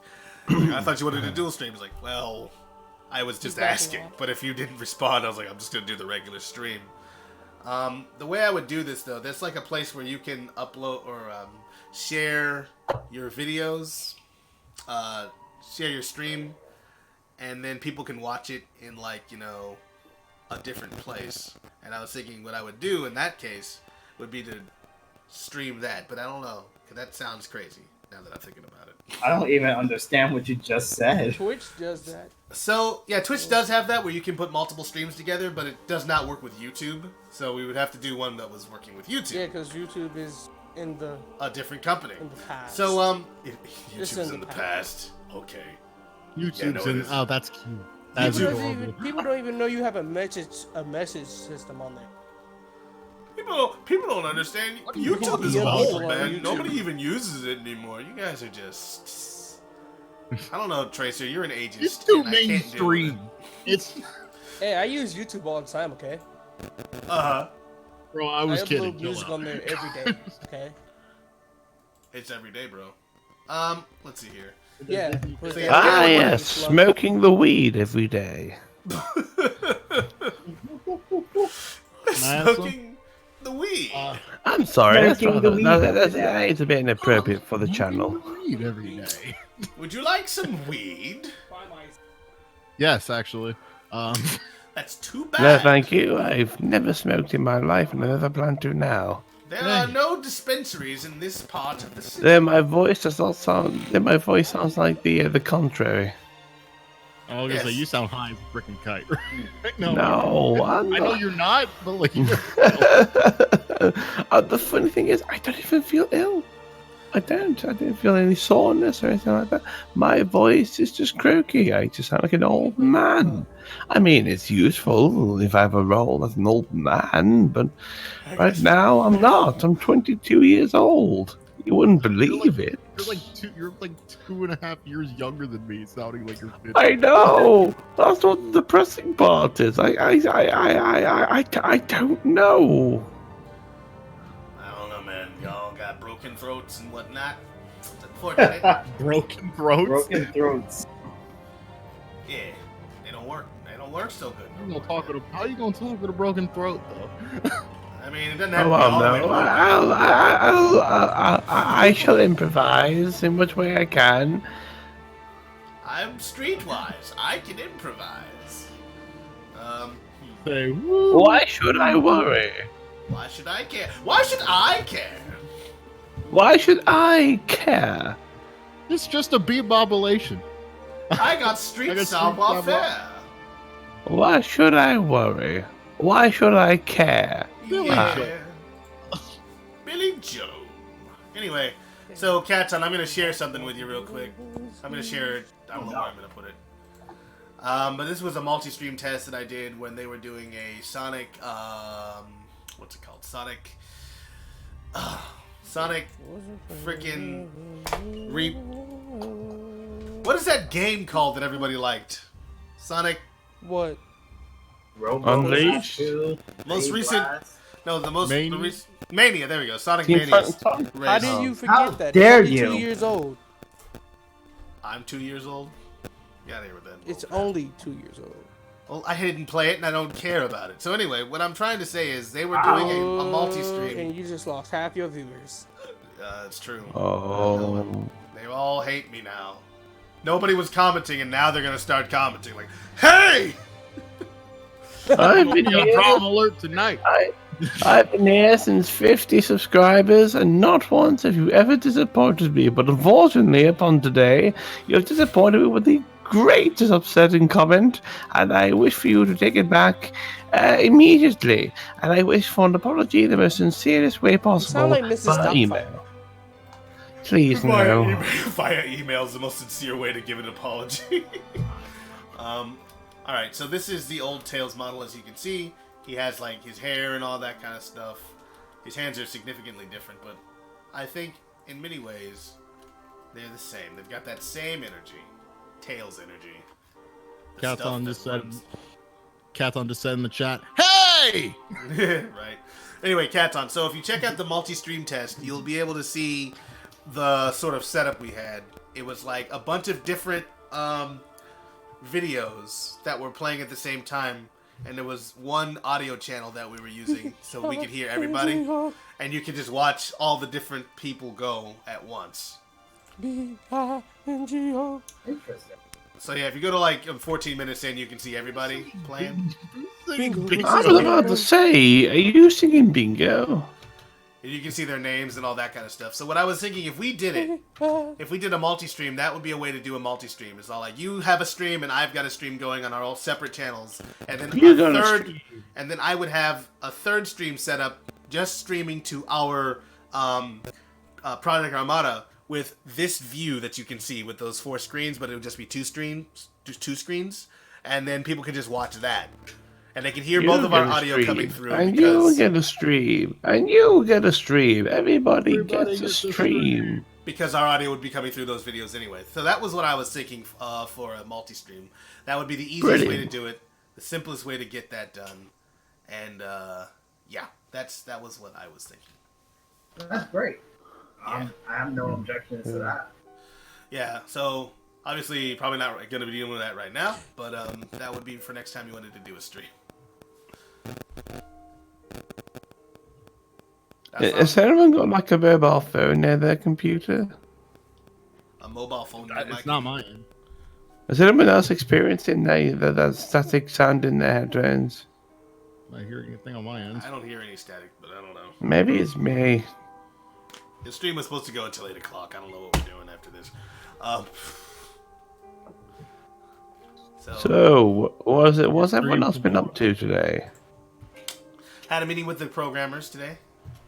I thought you wanted to dual stream. It's like, well, I was just He's backing asking. off. But if you didn't respond, I was like, I'm just gonna do the regular stream. The way I would do this though, there's like a place where you can upload or share your videos, share your stream, and then people can watch it in like, you know, a different place. And I was thinking what I would do in that case would be to stream that, but I don't know, 'cause that sounds crazy now that I'm thinking about it. I don't even understand what you just said. Twitch does that. So, yeah, Twitch does have that where you can put multiple streams together, but it does not work with YouTube. So we would have to do one that was working with YouTube. Yeah, because YouTube is in the... A different company. In the past. So, YouTube's in in the past. Okay. YouTube's Yeah, no, oh, that's cute. That's adorable. People don't even know you have a message system on there. People don't understand. YouTube is old, man. Nobody even uses it anymore. You guys are just... I don't know, Tracer. You're an ageist. It's too mainstream. It's... Hey, I use YouTube all the time, okay? Uh-huh. Bro, I was kidding. I upload music on there every day, okay? It's every day, bro. Let's see here. Yeah. Ah, yes, smoking the weed every day. Smoking the weed. I'm sorry, that's a bit inappropriate for the channel. Weed every day. Would you like some weed? Yes, actually. That's too bad. No, thank you. I've never smoked in my life, and I never plan to now. There are no dispensaries in this part of the city. Then my voice does not sound. Then my voice sounds like the contrary. I was gonna say you sound high as a freaking kite. No, I'm I not. know you're not, but like. The funny thing is, I don't even feel ill. I don't feel any soreness or anything like that. My voice is just croaky. I just sound like an old man. I mean, it's useful if I have a role as an old man, but right now I'm not. I'm 22 years old. You wouldn't believe it. You're like 2.5 years younger than me, sounding like you're 50. I know. That's what the depressing part is. I don't know. I don't know, man. Y'all got broken throats and whatnot. It's unfortunate. Broken throats? Broken throats. Yeah, they don't work. They don't work so good. How are you gonna talk with a broken throat, though? I mean, it doesn't have to be all the way broken. I shall improvise in which way I can. I'm streetwise. I can improvise. Say, woo. Why should I worry? Why should I care? Why should I care? Why should I care? It's just a bebopulation. I got street savoir-faire. Why should I worry? Why should I care? Yeah. Billy Joe. Anyway, so Katon, I'm gonna share something with you real quick. I'm gonna share it. I don't know where I'm gonna put it. But this was a multi-stream test that I did when they were doing a Sonic. What's it called? Sonic. Sonic. Freaking. What is that game called that everybody liked? Sonic. What? Unleashed? Most recent. No, the most. Mania? Mania, there we go. Sonic Team Mania. How did you forget How that? dare It's only you. 2 years old. I'm 2 years old. Yeah, they were then. It's only 2 years old. Well, I didn't play it and I don't care about it. So anyway, what I'm trying to say is they were doing a multi-stream. And you just lost half your viewers. It's true. Oh. They all hate me now. Nobody was commenting and now they're gonna start commenting like, "Hey!" I've been here. Problem alert tonight. I've been here since 50 subscribers, and not once have you ever disappointed me. But unfortunately, upon today, you have disappointed me with the greatest upsetting comment, and I wish for you to take it back immediately. And I wish for an apology in the most sincerest way possible like Mrs. via Doubtfire. email. Please, Via no. via email is the most sincere way to give an apology. Alright, so this is the old Tails model, as you can see. He has, like, his hair and all that kind of stuff. His hands are significantly different, but I think, in many ways, they're the same. They've got that same energy. Tails energy. Katon just said in the chat, "Hey!" Right. Anyway, Katon, so if you check out the multi-stream test, you'll be able to see the sort of setup we had. It was like a bunch of different videos that were playing at the same time, and there was one audio channel that we were using so we could hear everybody, and you could just watch all the different people go at once. B-I-N-G-O. Interesting. So yeah, if you go to like 14 minutes in, you can see everybody playing. I was about to say, are you singing bingo? And you can see their names and all that kind of stuff. So what I was thinking, if we did it, if we did a multi-stream, that would be a way to do a multi-stream. It's all like you have a stream and I've got a stream going on our all separate channels, and then and then I would have a third stream set up, just streaming to our Project Armada with this view that you can see with those 4 screens, but it would just be two screens, and then people could just watch that. And they can hear both of our audio coming through. And you get a stream. And you get a stream. Everybody gets a stream. Because our audio would be coming through those videos anyway. So that was what I was thinking for a multi-stream. That would be the easiest way to do it. The simplest way to get that done. And, yeah. That was what I was thinking. That's great. I have no objections to that. Yeah, so... Obviously, probably not going to be dealing with that right now. But, that would be for next time you wanted to do a stream. Has anyone got like a mobile phone near their computer? A mobile phone? It's not mine. Has anyone else experiencing that static sound in their headphones? I hear anything on my end. I don't hear any static, but I don't know. Maybe it's me. The stream was supposed to go until 8 o'clock. I don't know what we're doing after this. So, what's everyone else been up to today? Had a meeting with the programmers today.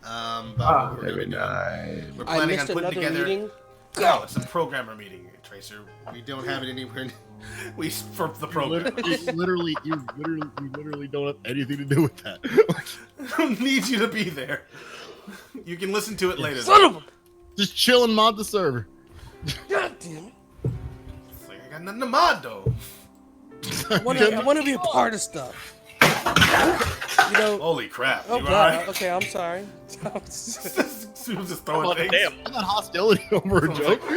Very nice. We're planning on putting another together. meeting? No, it's a programmer meeting, Tracer. We don't have it anywhere. For the program. You literally don't have anything to do with that. I don't need you to be there. You can listen to it later. Son of a... Just chill and mod the server. God damn it. It's like I got nothing to mod though. I want to be a part of stuff. You know. Holy crap! Oh you God. alright? Okay, I'm sorry. She was just throwing things. Damn, I got hostility over a joke.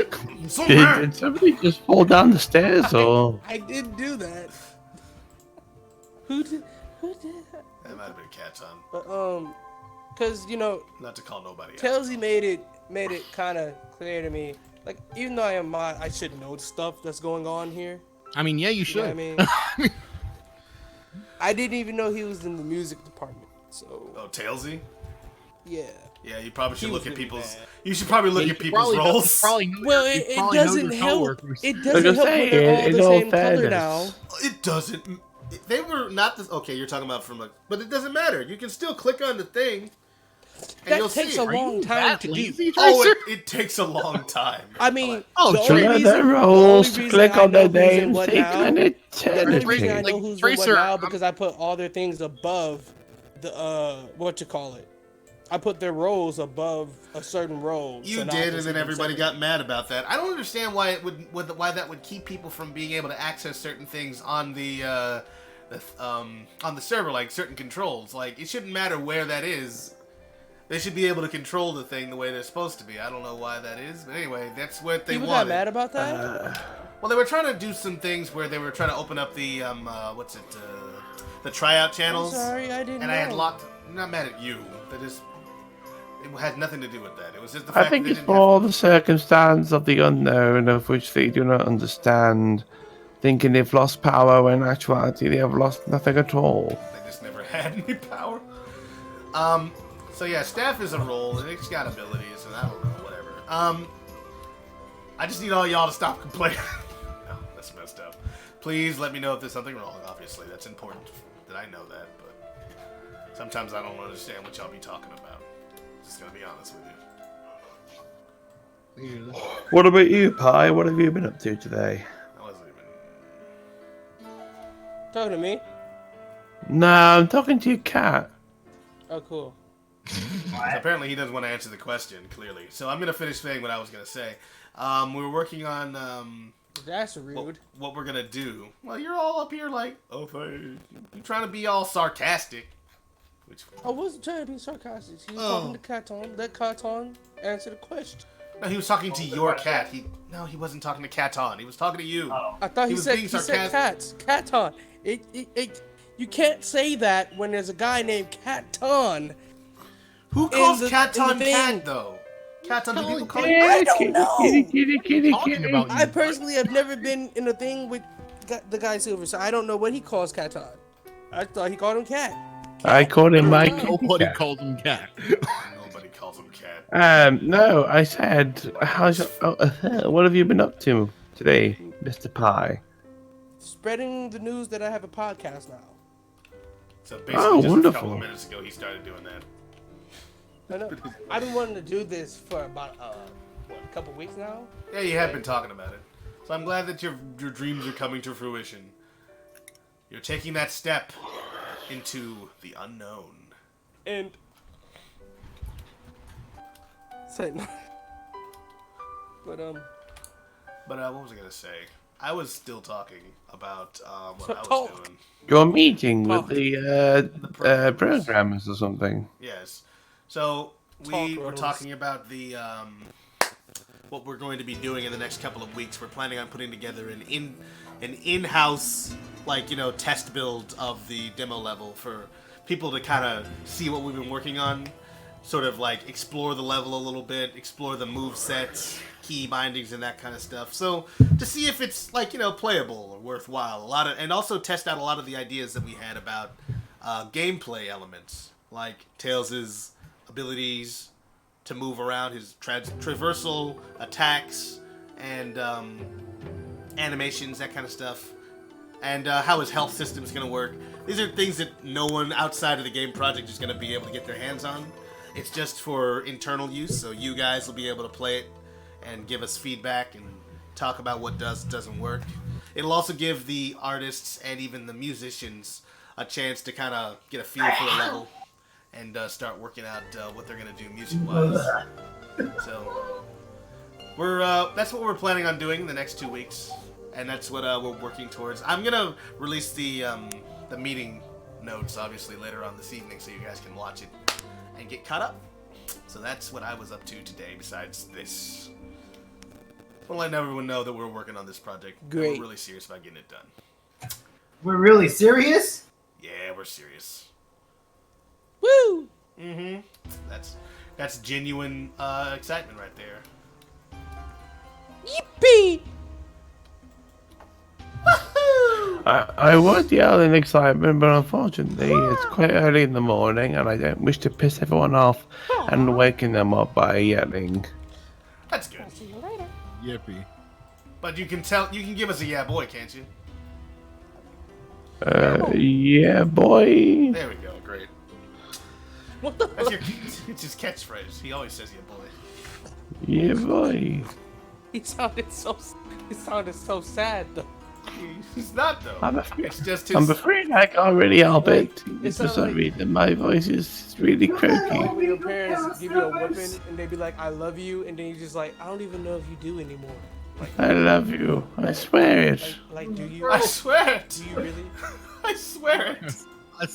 Did somebody just fall down the stairs or? I didn't do that. Who did? That might have been Cat's on. But cause you know. Not to call nobody out. Tailsy made it kind of clear to me. Like even though I am mod, I should know stuff that's going on here. I mean, yeah, you should. You know what I mean? I didn't even know he was in the music department. So. Oh, Tailsy? Yeah. Yeah, you probably should look at really people's. bad. You should probably look at people's roles. Well, it doesn't help. It doesn't help when they're all the same color now. It doesn't. They were not this. Okay, you're talking about from a. But it doesn't matter. You can still click on the thing. And That takes a long time to do. Oh, it takes a long time. I mean, their roles, click on their names, take an the only eternity. reason I know who's in what now because I put all their things above the what you call it. I put their roles above a certain role. You did, and then everybody got mad about that. I don't understand why it why that would keep people from being able to access certain things on the server, like certain controls. Like it shouldn't matter where that is. They should be able to control the thing the way they're supposed to be. I don't know why that is, but anyway, that's what they People wanted. got mad about that? Well, they were trying to do some things where they were trying to open up the the tryout channels. I'm sorry, I didn't know. I had locked. I'm not mad at you. It had nothing to do with that. It was just the fact I think that it's more the circumstance of the unknown of which they do not understand, thinking they've lost power when in actuality they have lost nothing at all. They just never had any power. So yeah, staff is a role, and it's got abilities, and I don't know, whatever. I just need all y'all to stop complaining. No, that's messed up. Please let me know if there's something wrong, obviously. That's important that I know that, but sometimes I don't understand what y'all be talking about. Just gonna be honest with you. What about you, Pi? What have you been up to today? I wasn't even... Talking to me? No, I'm talking to your cat. Oh, cool. So apparently he doesn't want to answer the question, clearly. So I'm going to finish saying what I was going to say. We were working on That's rude. what we're going to do. Well, you're all up here like, oh, you're trying to be all sarcastic. Which... I wasn't trying to be sarcastic. He was talking to Katon. Let Katon answer the question. No, he was talking to your cat. He wasn't talking to Katon. He was talking to you. I thought he said being cats. Katon. You can't say that when there's a guy named Katon. Who calls Katon cat though? Katon, do people call him? I don't know. Kitty. I personally have never been in a thing with the guy Silver, so I don't know what he calls Katon. I thought he called him Cat. I called him Mike. Nobody called him cat. Nobody calls him cat. No, I said, what have you been up to today, Mr. Pie? Spreading the news that I have a podcast now. So basically, just a wonderful. couple minutes ago, he started doing that. I know. I've been wanting to do this for about a couple weeks now. Yeah, you have been talking about it. So I'm glad that your dreams are coming to fruition. You're taking that step into the unknown. And but what was I gonna say? I was still talking about what I was doing. Your meeting with the programmers or something. Yes. So we were talking about the what we're going to be doing in the next couple of weeks. We're planning on putting together an in-house, like, you know, test build of the demo level for people to kind of see what we've been working on, sort of like explore the level a little bit, explore the move sets, key bindings, and that kind of stuff. So to see if it's, like, you know, playable or worthwhile, and also test out a lot of the ideas that we had about gameplay elements, like Tails' abilities to move around, his traversal attacks, and animations, that kind of stuff, and how his health system is going to work. These are things that no one outside of the game project is going to be able to get their hands on. It's just for internal use, so you guys will be able to play it and give us feedback and talk about what doesn't work. It'll also give the artists and even the musicians a chance to kind of get a feel for the level and start working out what they're going to do music-wise. So that's what we're planning on doing in the next 2 weeks, and that's what we're working towards. I'm going to release the meeting notes, obviously, later on this evening, so you guys can watch it and get caught up. So that's what I was up to today, besides this. We'll let everyone know that we're working on this project. Great. We're really serious about getting it done. We're really serious? Yeah, we're serious. Woo! Mm-hmm. That's genuine excitement right there. Yippee! I would yell in excitement, but unfortunately it's quite early in the morning and I don't wish to piss everyone off and waking them up by yelling. That's good. See you later. Yippee. But you can give us a yeah boy, can't you? Yeah, boy. There we go, great. What the That's it's his catchphrase. He always says yeah boy. Yeah, boy. He sounded so sad though. He's not though. It's just his... I'm afraid I can't really help it. It's For some like- reason, my voice is really croaky. When your parents give you a whipping and they be like, "I love you," and then you just like, "I don't even know if you do anymore." Like, I love you. I swear it. like do you? I swear it. Do you really? I swear it.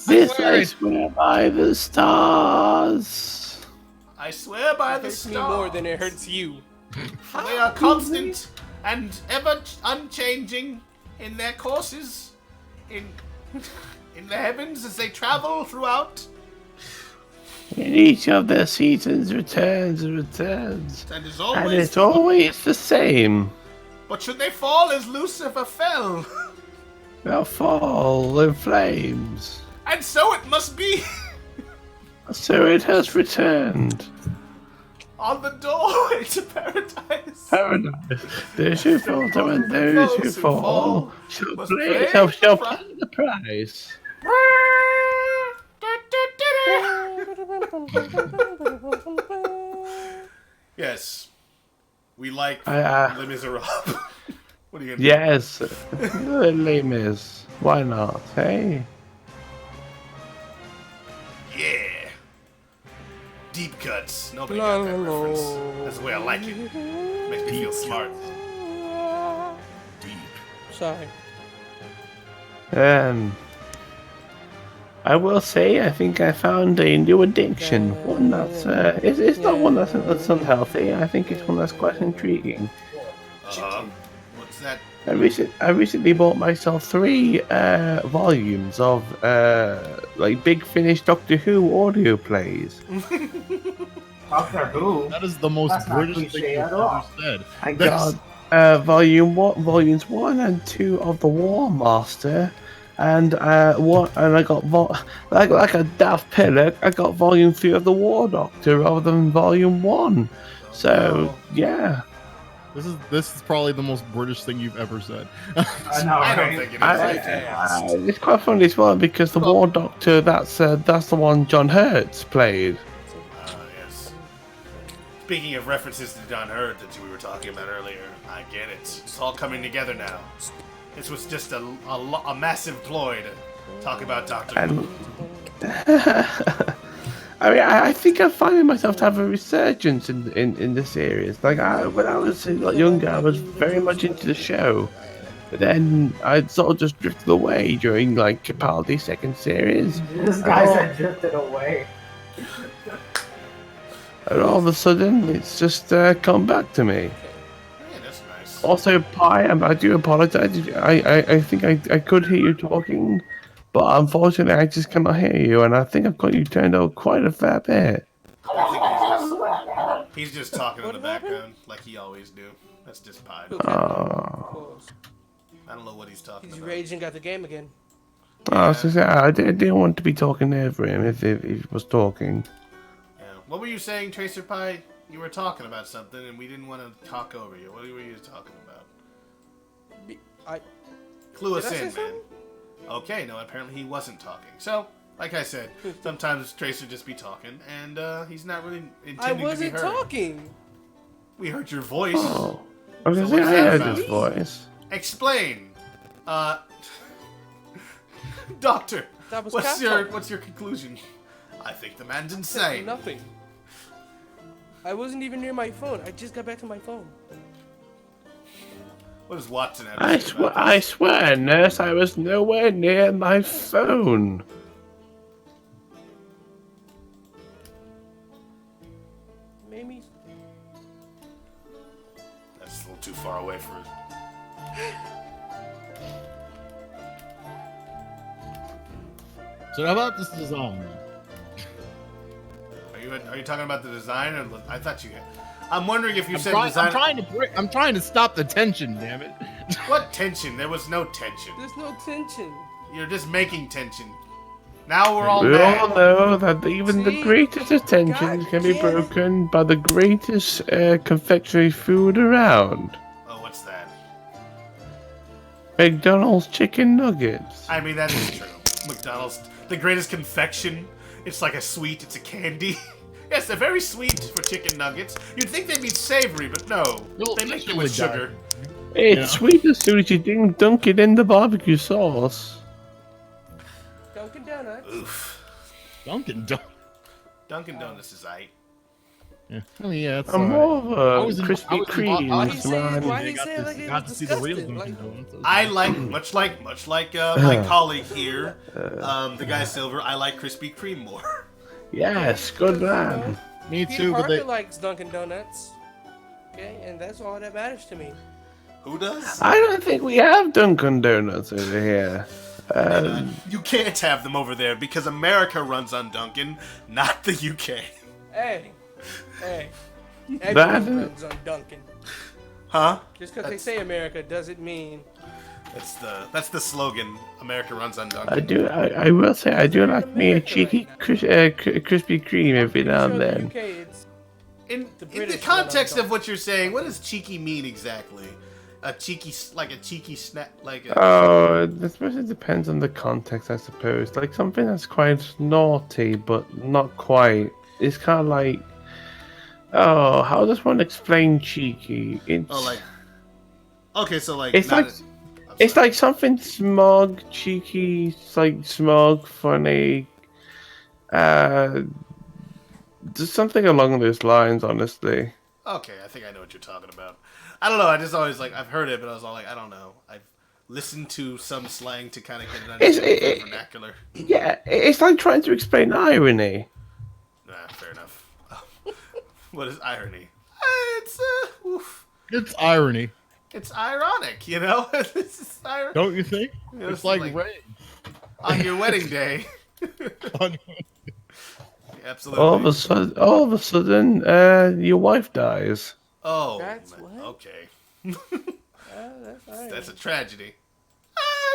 This I swear by the stars. I swear by It the hurts me stars. more than it hurts you. They are constant and ever unchanging in their courses in the heavens as they travel throughout. In each of their seasons returns and returns. And is And always. it's always the same. But should they fall as Lucifer fell? They'll fall in flames. And so it must be So it has returned. on the doorway to paradise. Paradise. Those who falter and those who fall shall pay the price. Yes, we like Les Miserables. What are you gonna do? Yes, Les Mis. Why not? Hey. Yeah. Deep cuts. Nobody got that reference. That's the way I like it. Makes me feel smart. Deep. Sorry. I will say I think I found a new addiction. One that's it's not one that's unhealthy. I think it's one that's quite intriguing. What's that? I recently bought myself 3 volumes of like Big Finish Doctor Who audio plays. Doctor Who? That is the most That's not British thing cliche you've at ever all. said. I got volumes 1 and 2 of the War Master, and I got like a daft pillock. I got volume 3 of the War Doctor rather than volume 1. So yeah. This is probably the most British thing you've ever said. I know, I don't right? think it is. It's quite funny as well because the War Doctor that's the one John Hurts played. Yes. Speaking of references to John Hurt that we were talking about earlier, I get it. It's all coming together now. This was just a massive ploy to talk about Doctor Who. I mean, I think I'm finding myself to have a resurgence in the series. Like, when I was younger, I was very much into the show. But then I sort of just drifted away during, like, Capaldi's second series. This guy said drifted away. And all of a sudden, it's just come back to me. Yeah, that's nice. Also, Pi, I do apologize. I think I could hear you talking. But unfortunately, I just cannot hear you, and I think I've got you turned out quite a fair bit. I think he's just talking in the background, like he always do. That's just Pi. Oh. I don't know what he's talking He's about. raging at the game again. I didn't want to be talking over him if he was talking. Yeah. What were you saying, Tracer Pi? You were talking about something, and we didn't want to talk over you. What were you talking about? Clue us in, man. Okay, no, apparently he wasn't talking. So, like I said, sometimes Tracer just be talking, and he's not really intending to be heard. I wasn't talking. We heard your voice. Oh, I was So going to say I what's that heard his about? voice. Explain, Doctor. That was What's Capcom. your conclusion? I think the man's insane. Nothing. I wasn't even near my phone. I just got back to my phone. What does Watson have to say about I this? swear, nurse, I was nowhere near my phone. Maybe. That's a little too far away for it. So how about this design? Are you talking about the design? Or I thought you had. I'm wondering if you said I'm design. I'm trying to stop the tension, damn it. What tension? There was no tension. There's no tension. You're just making tension. Now we're all We mad. all know that even the See? greatest of tensions God can be damn it. broken by the greatest confectionery food around. Oh, what's that? McDonald's chicken nuggets. I mean, that is true. McDonald's, the greatest confection. It's like a sweet. It's a candy. Yes, they're very sweet for chicken nuggets. You'd think they'd be savory, but no. You'll They make them with eventually sugar. It's Yeah. sweet as soon as you dunk it in the barbecue sauce. Dunkin' Donuts. Oof. Dunkin' Dunkin' Donuts is aight. Yeah. I mean, yeah, it's I'm more of I was a in- Krispy I was in- I Why was he Kremes, say? man. Why They he got say to- like it got was to see the real disgusting? Dunkin' Like, Donuts. I like, much like my colleague here, the guy Silver, I like Krispy Kreme more. Yes, good man. Me Peter too, but Parker they. likes Dunkin' Donuts. Okay, and that's all that matters to me. Who does? I don't think we have Dunkin' Donuts over here. You can't have them over there because America runs on Dunkin', not the UK. Hey, That- everyone runs on Dunkin'. Huh? Just because they That's- say America doesn't mean. That's the slogan. America runs on I Dunkin'. do. I will say I do like me a cheeky Krispy Kreme every now and Pretty sure then. the UK, it's In The the British context run on of what you're saying, what does cheeky mean exactly? A cheeky snap, like a. Oh, I suppose it depends on the context, I suppose. Like something that's quite naughty, but not quite. It's kind of like, oh, how does one explain cheeky? It's Oh, like. Okay, so like. It's not like- a- I'm it's sorry. like something smug, cheeky, it's like smug, funny. Just something along those lines, honestly. Okay, I think I know what you're talking about. I don't know. I just always like I've heard it, but I was all like, I don't know. I've listened to some slang to kind of get an understanding of the vernacular. Yeah, it's like trying to explain irony. Nah, fair enough. What is irony? It's oof. It's irony. It's ironic, you know. Don't you think? You know, It's like Ray. On your wedding day. Absolutely. All of a sudden, your wife dies. Oh, That's what? okay. That's That's a tragedy.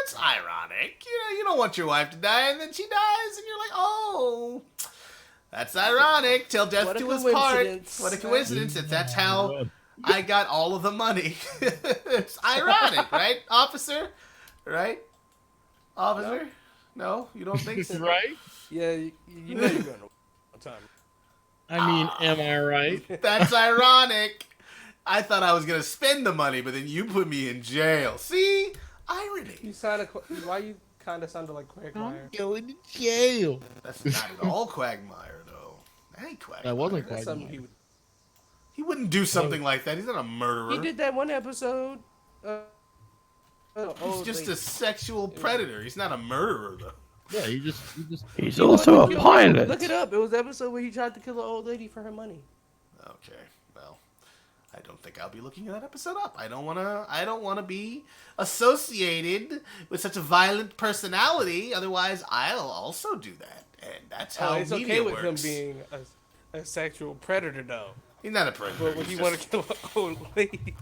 It's ironic. You know, you don't want your wife to die, and then she dies, and you're like, oh, that's ironic. Till death do us part. What a coincidence! If that's how I got all of the money. It's ironic, right, officer? Right, officer? No, you don't think so? Right? Yeah, you know you're going to time. I mean, am I right? That's ironic. I thought I was gonna spend the money, but then you put me in jail. See, irony. You sounded. Why you kind of sounded like Quagmire? Going to jail. That's not at all Quagmire, though. That ain't Quagmire. That wasn't That's something Quagmire. He wouldn't do something like that. He's not a murderer. He did that one episode. He's just a sexual predator. He's not a murderer, though. Yeah, he just. He's also a pilot. Look it up. It was the episode where he tried to kill an old lady for her money. Okay, well, I don't think I'll be looking that episode up. I don't wanna be associated with such a violent personality. Otherwise, I'll also do that, and that's how it's media okay with works. him being a sexual predator, though. He's not a predator. But when he's you want to kill an old lady,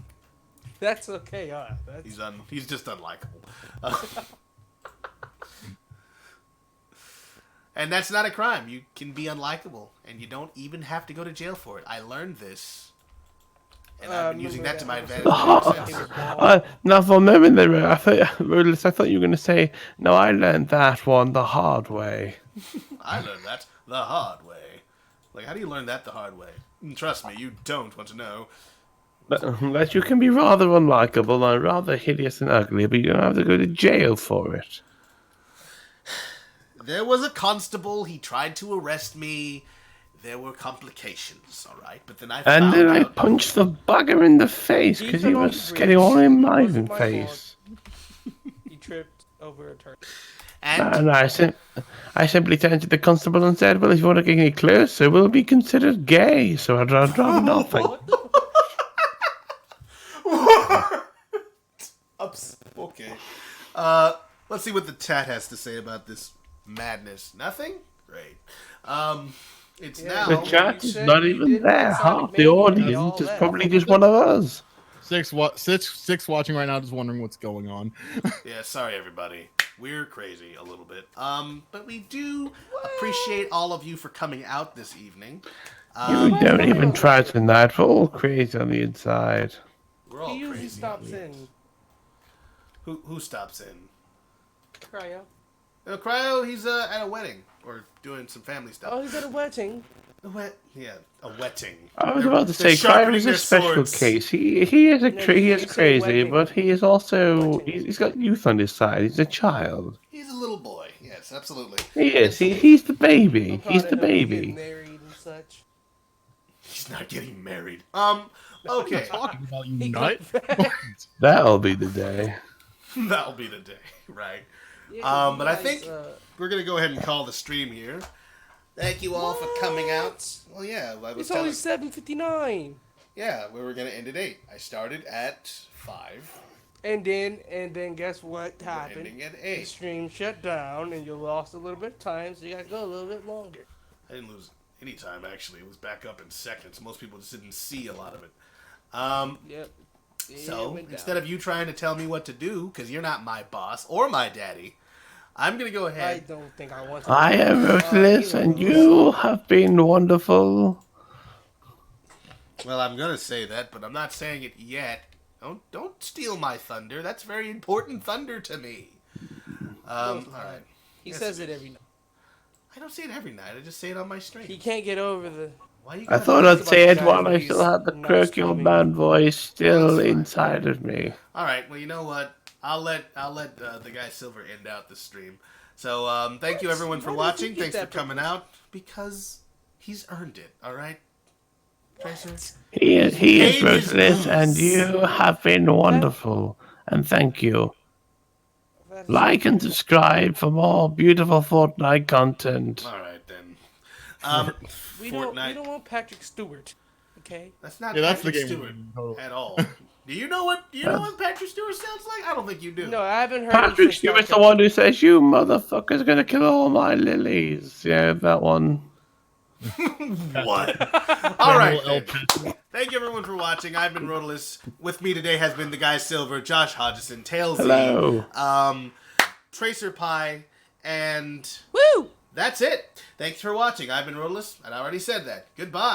that's okay. he's just unlikable. And that's not a crime. You can be unlikable, and you don't even have to go to jail for it. I learned this, and I've been using that to my advantage. Now, for a moment there, I thought you were going to say, no, I learned that one the hard way. I learned that the hard way. Like, how do you learn that the hard way? Trust me, you don't want to know. That you can be rather unlikable and rather hideous and ugly, but you don't have to go to jail for it. There was a constable. He tried to arrest me. There were complications, all right? But then I found And then I out... punched the bugger in the face because he was getting all in my face. He tripped over a turn. And I simply turned to the constable and said, well, if you want to get any closer, we'll be considered gay, so I'd rather nothing. Okay. Let's see what the chat has to say about this madness. Nothing? Great. It's now... The chat is not even there. Half the audience is probably just one of us. Six watching right now, just wondering what's going on. Yeah, sorry everybody. We're crazy a little bit. But we do appreciate all of you for coming out this evening. You don't even try tonight. We're all crazy on the inside. We're all He usually crazy. stops in. Who stops in? Cryo. Cryo, he's at a wedding or doing some family stuff. Oh, he's at a wedding. A wetting. I was about to say, Cryo is a special case. He is crazy, but he is also he's got youth on his side. He's a child. He's a little boy. Yes, absolutely. He is. He's the baby. He's the baby. Married and such. He's not getting married. Okay. Talking about you, nut. That'll be the day. That'll be the day, right? Yeah, but I think we're gonna go ahead and call the stream here. Thank you all for coming out. Well, yeah, I was it's only 7:59. Yeah, we were gonna end at 8. I started at 5. And then guess what happened? Ending at The 8. stream shut down, and you lost a little bit of time, so you got to go a little bit longer. I didn't lose any time actually. It was back up in seconds. Most people just didn't see a lot of it. Yep. So instead of you trying to tell me what to do, because you're not my boss or my daddy, I'm gonna go I ahead. don't think I want to. I am ruthless, and you have been wonderful. Well, I'm gonna say that, but I'm not saying it yet. Don't steal my thunder. That's very important thunder to me. All right. He says it every night. I don't say it every night. I just say it on my stream. He can't get over the. Why you I gotta thought be- I'd say it guys while I when still he's had the not croaky old streaming. man voice still That's fine. inside of me. All right. Well, you know what? I'll let the guy Silver end out the stream. So thank you everyone for Why does he watching. get Thanks for that coming out because he's earned it. All right, Tracer. He is His name is ruthless, Bruce. and you have been wonderful. And thank you. Like and subscribe for more beautiful Fortnite content. All right then. We don't Fortnite. want Patrick Stewart. Okay. That's not Yeah, that's the Patrick game. Stewart Totally. at all. Do you know what Patrick Stewart sounds like? I don't think you do. No, I haven't heard. Patrick Stewart's the one who says, "You motherfucker's gonna kill all my lilies." Yeah, that one. What? All right. Thank you everyone for watching. I've been Rodalus. With me today has been the guy Silver, Josh Hodgson, Tails, Hello. Tracer Pie, and Woo! that's it. Thanks for watching. I've been Rodalus, and I already said that. Goodbye.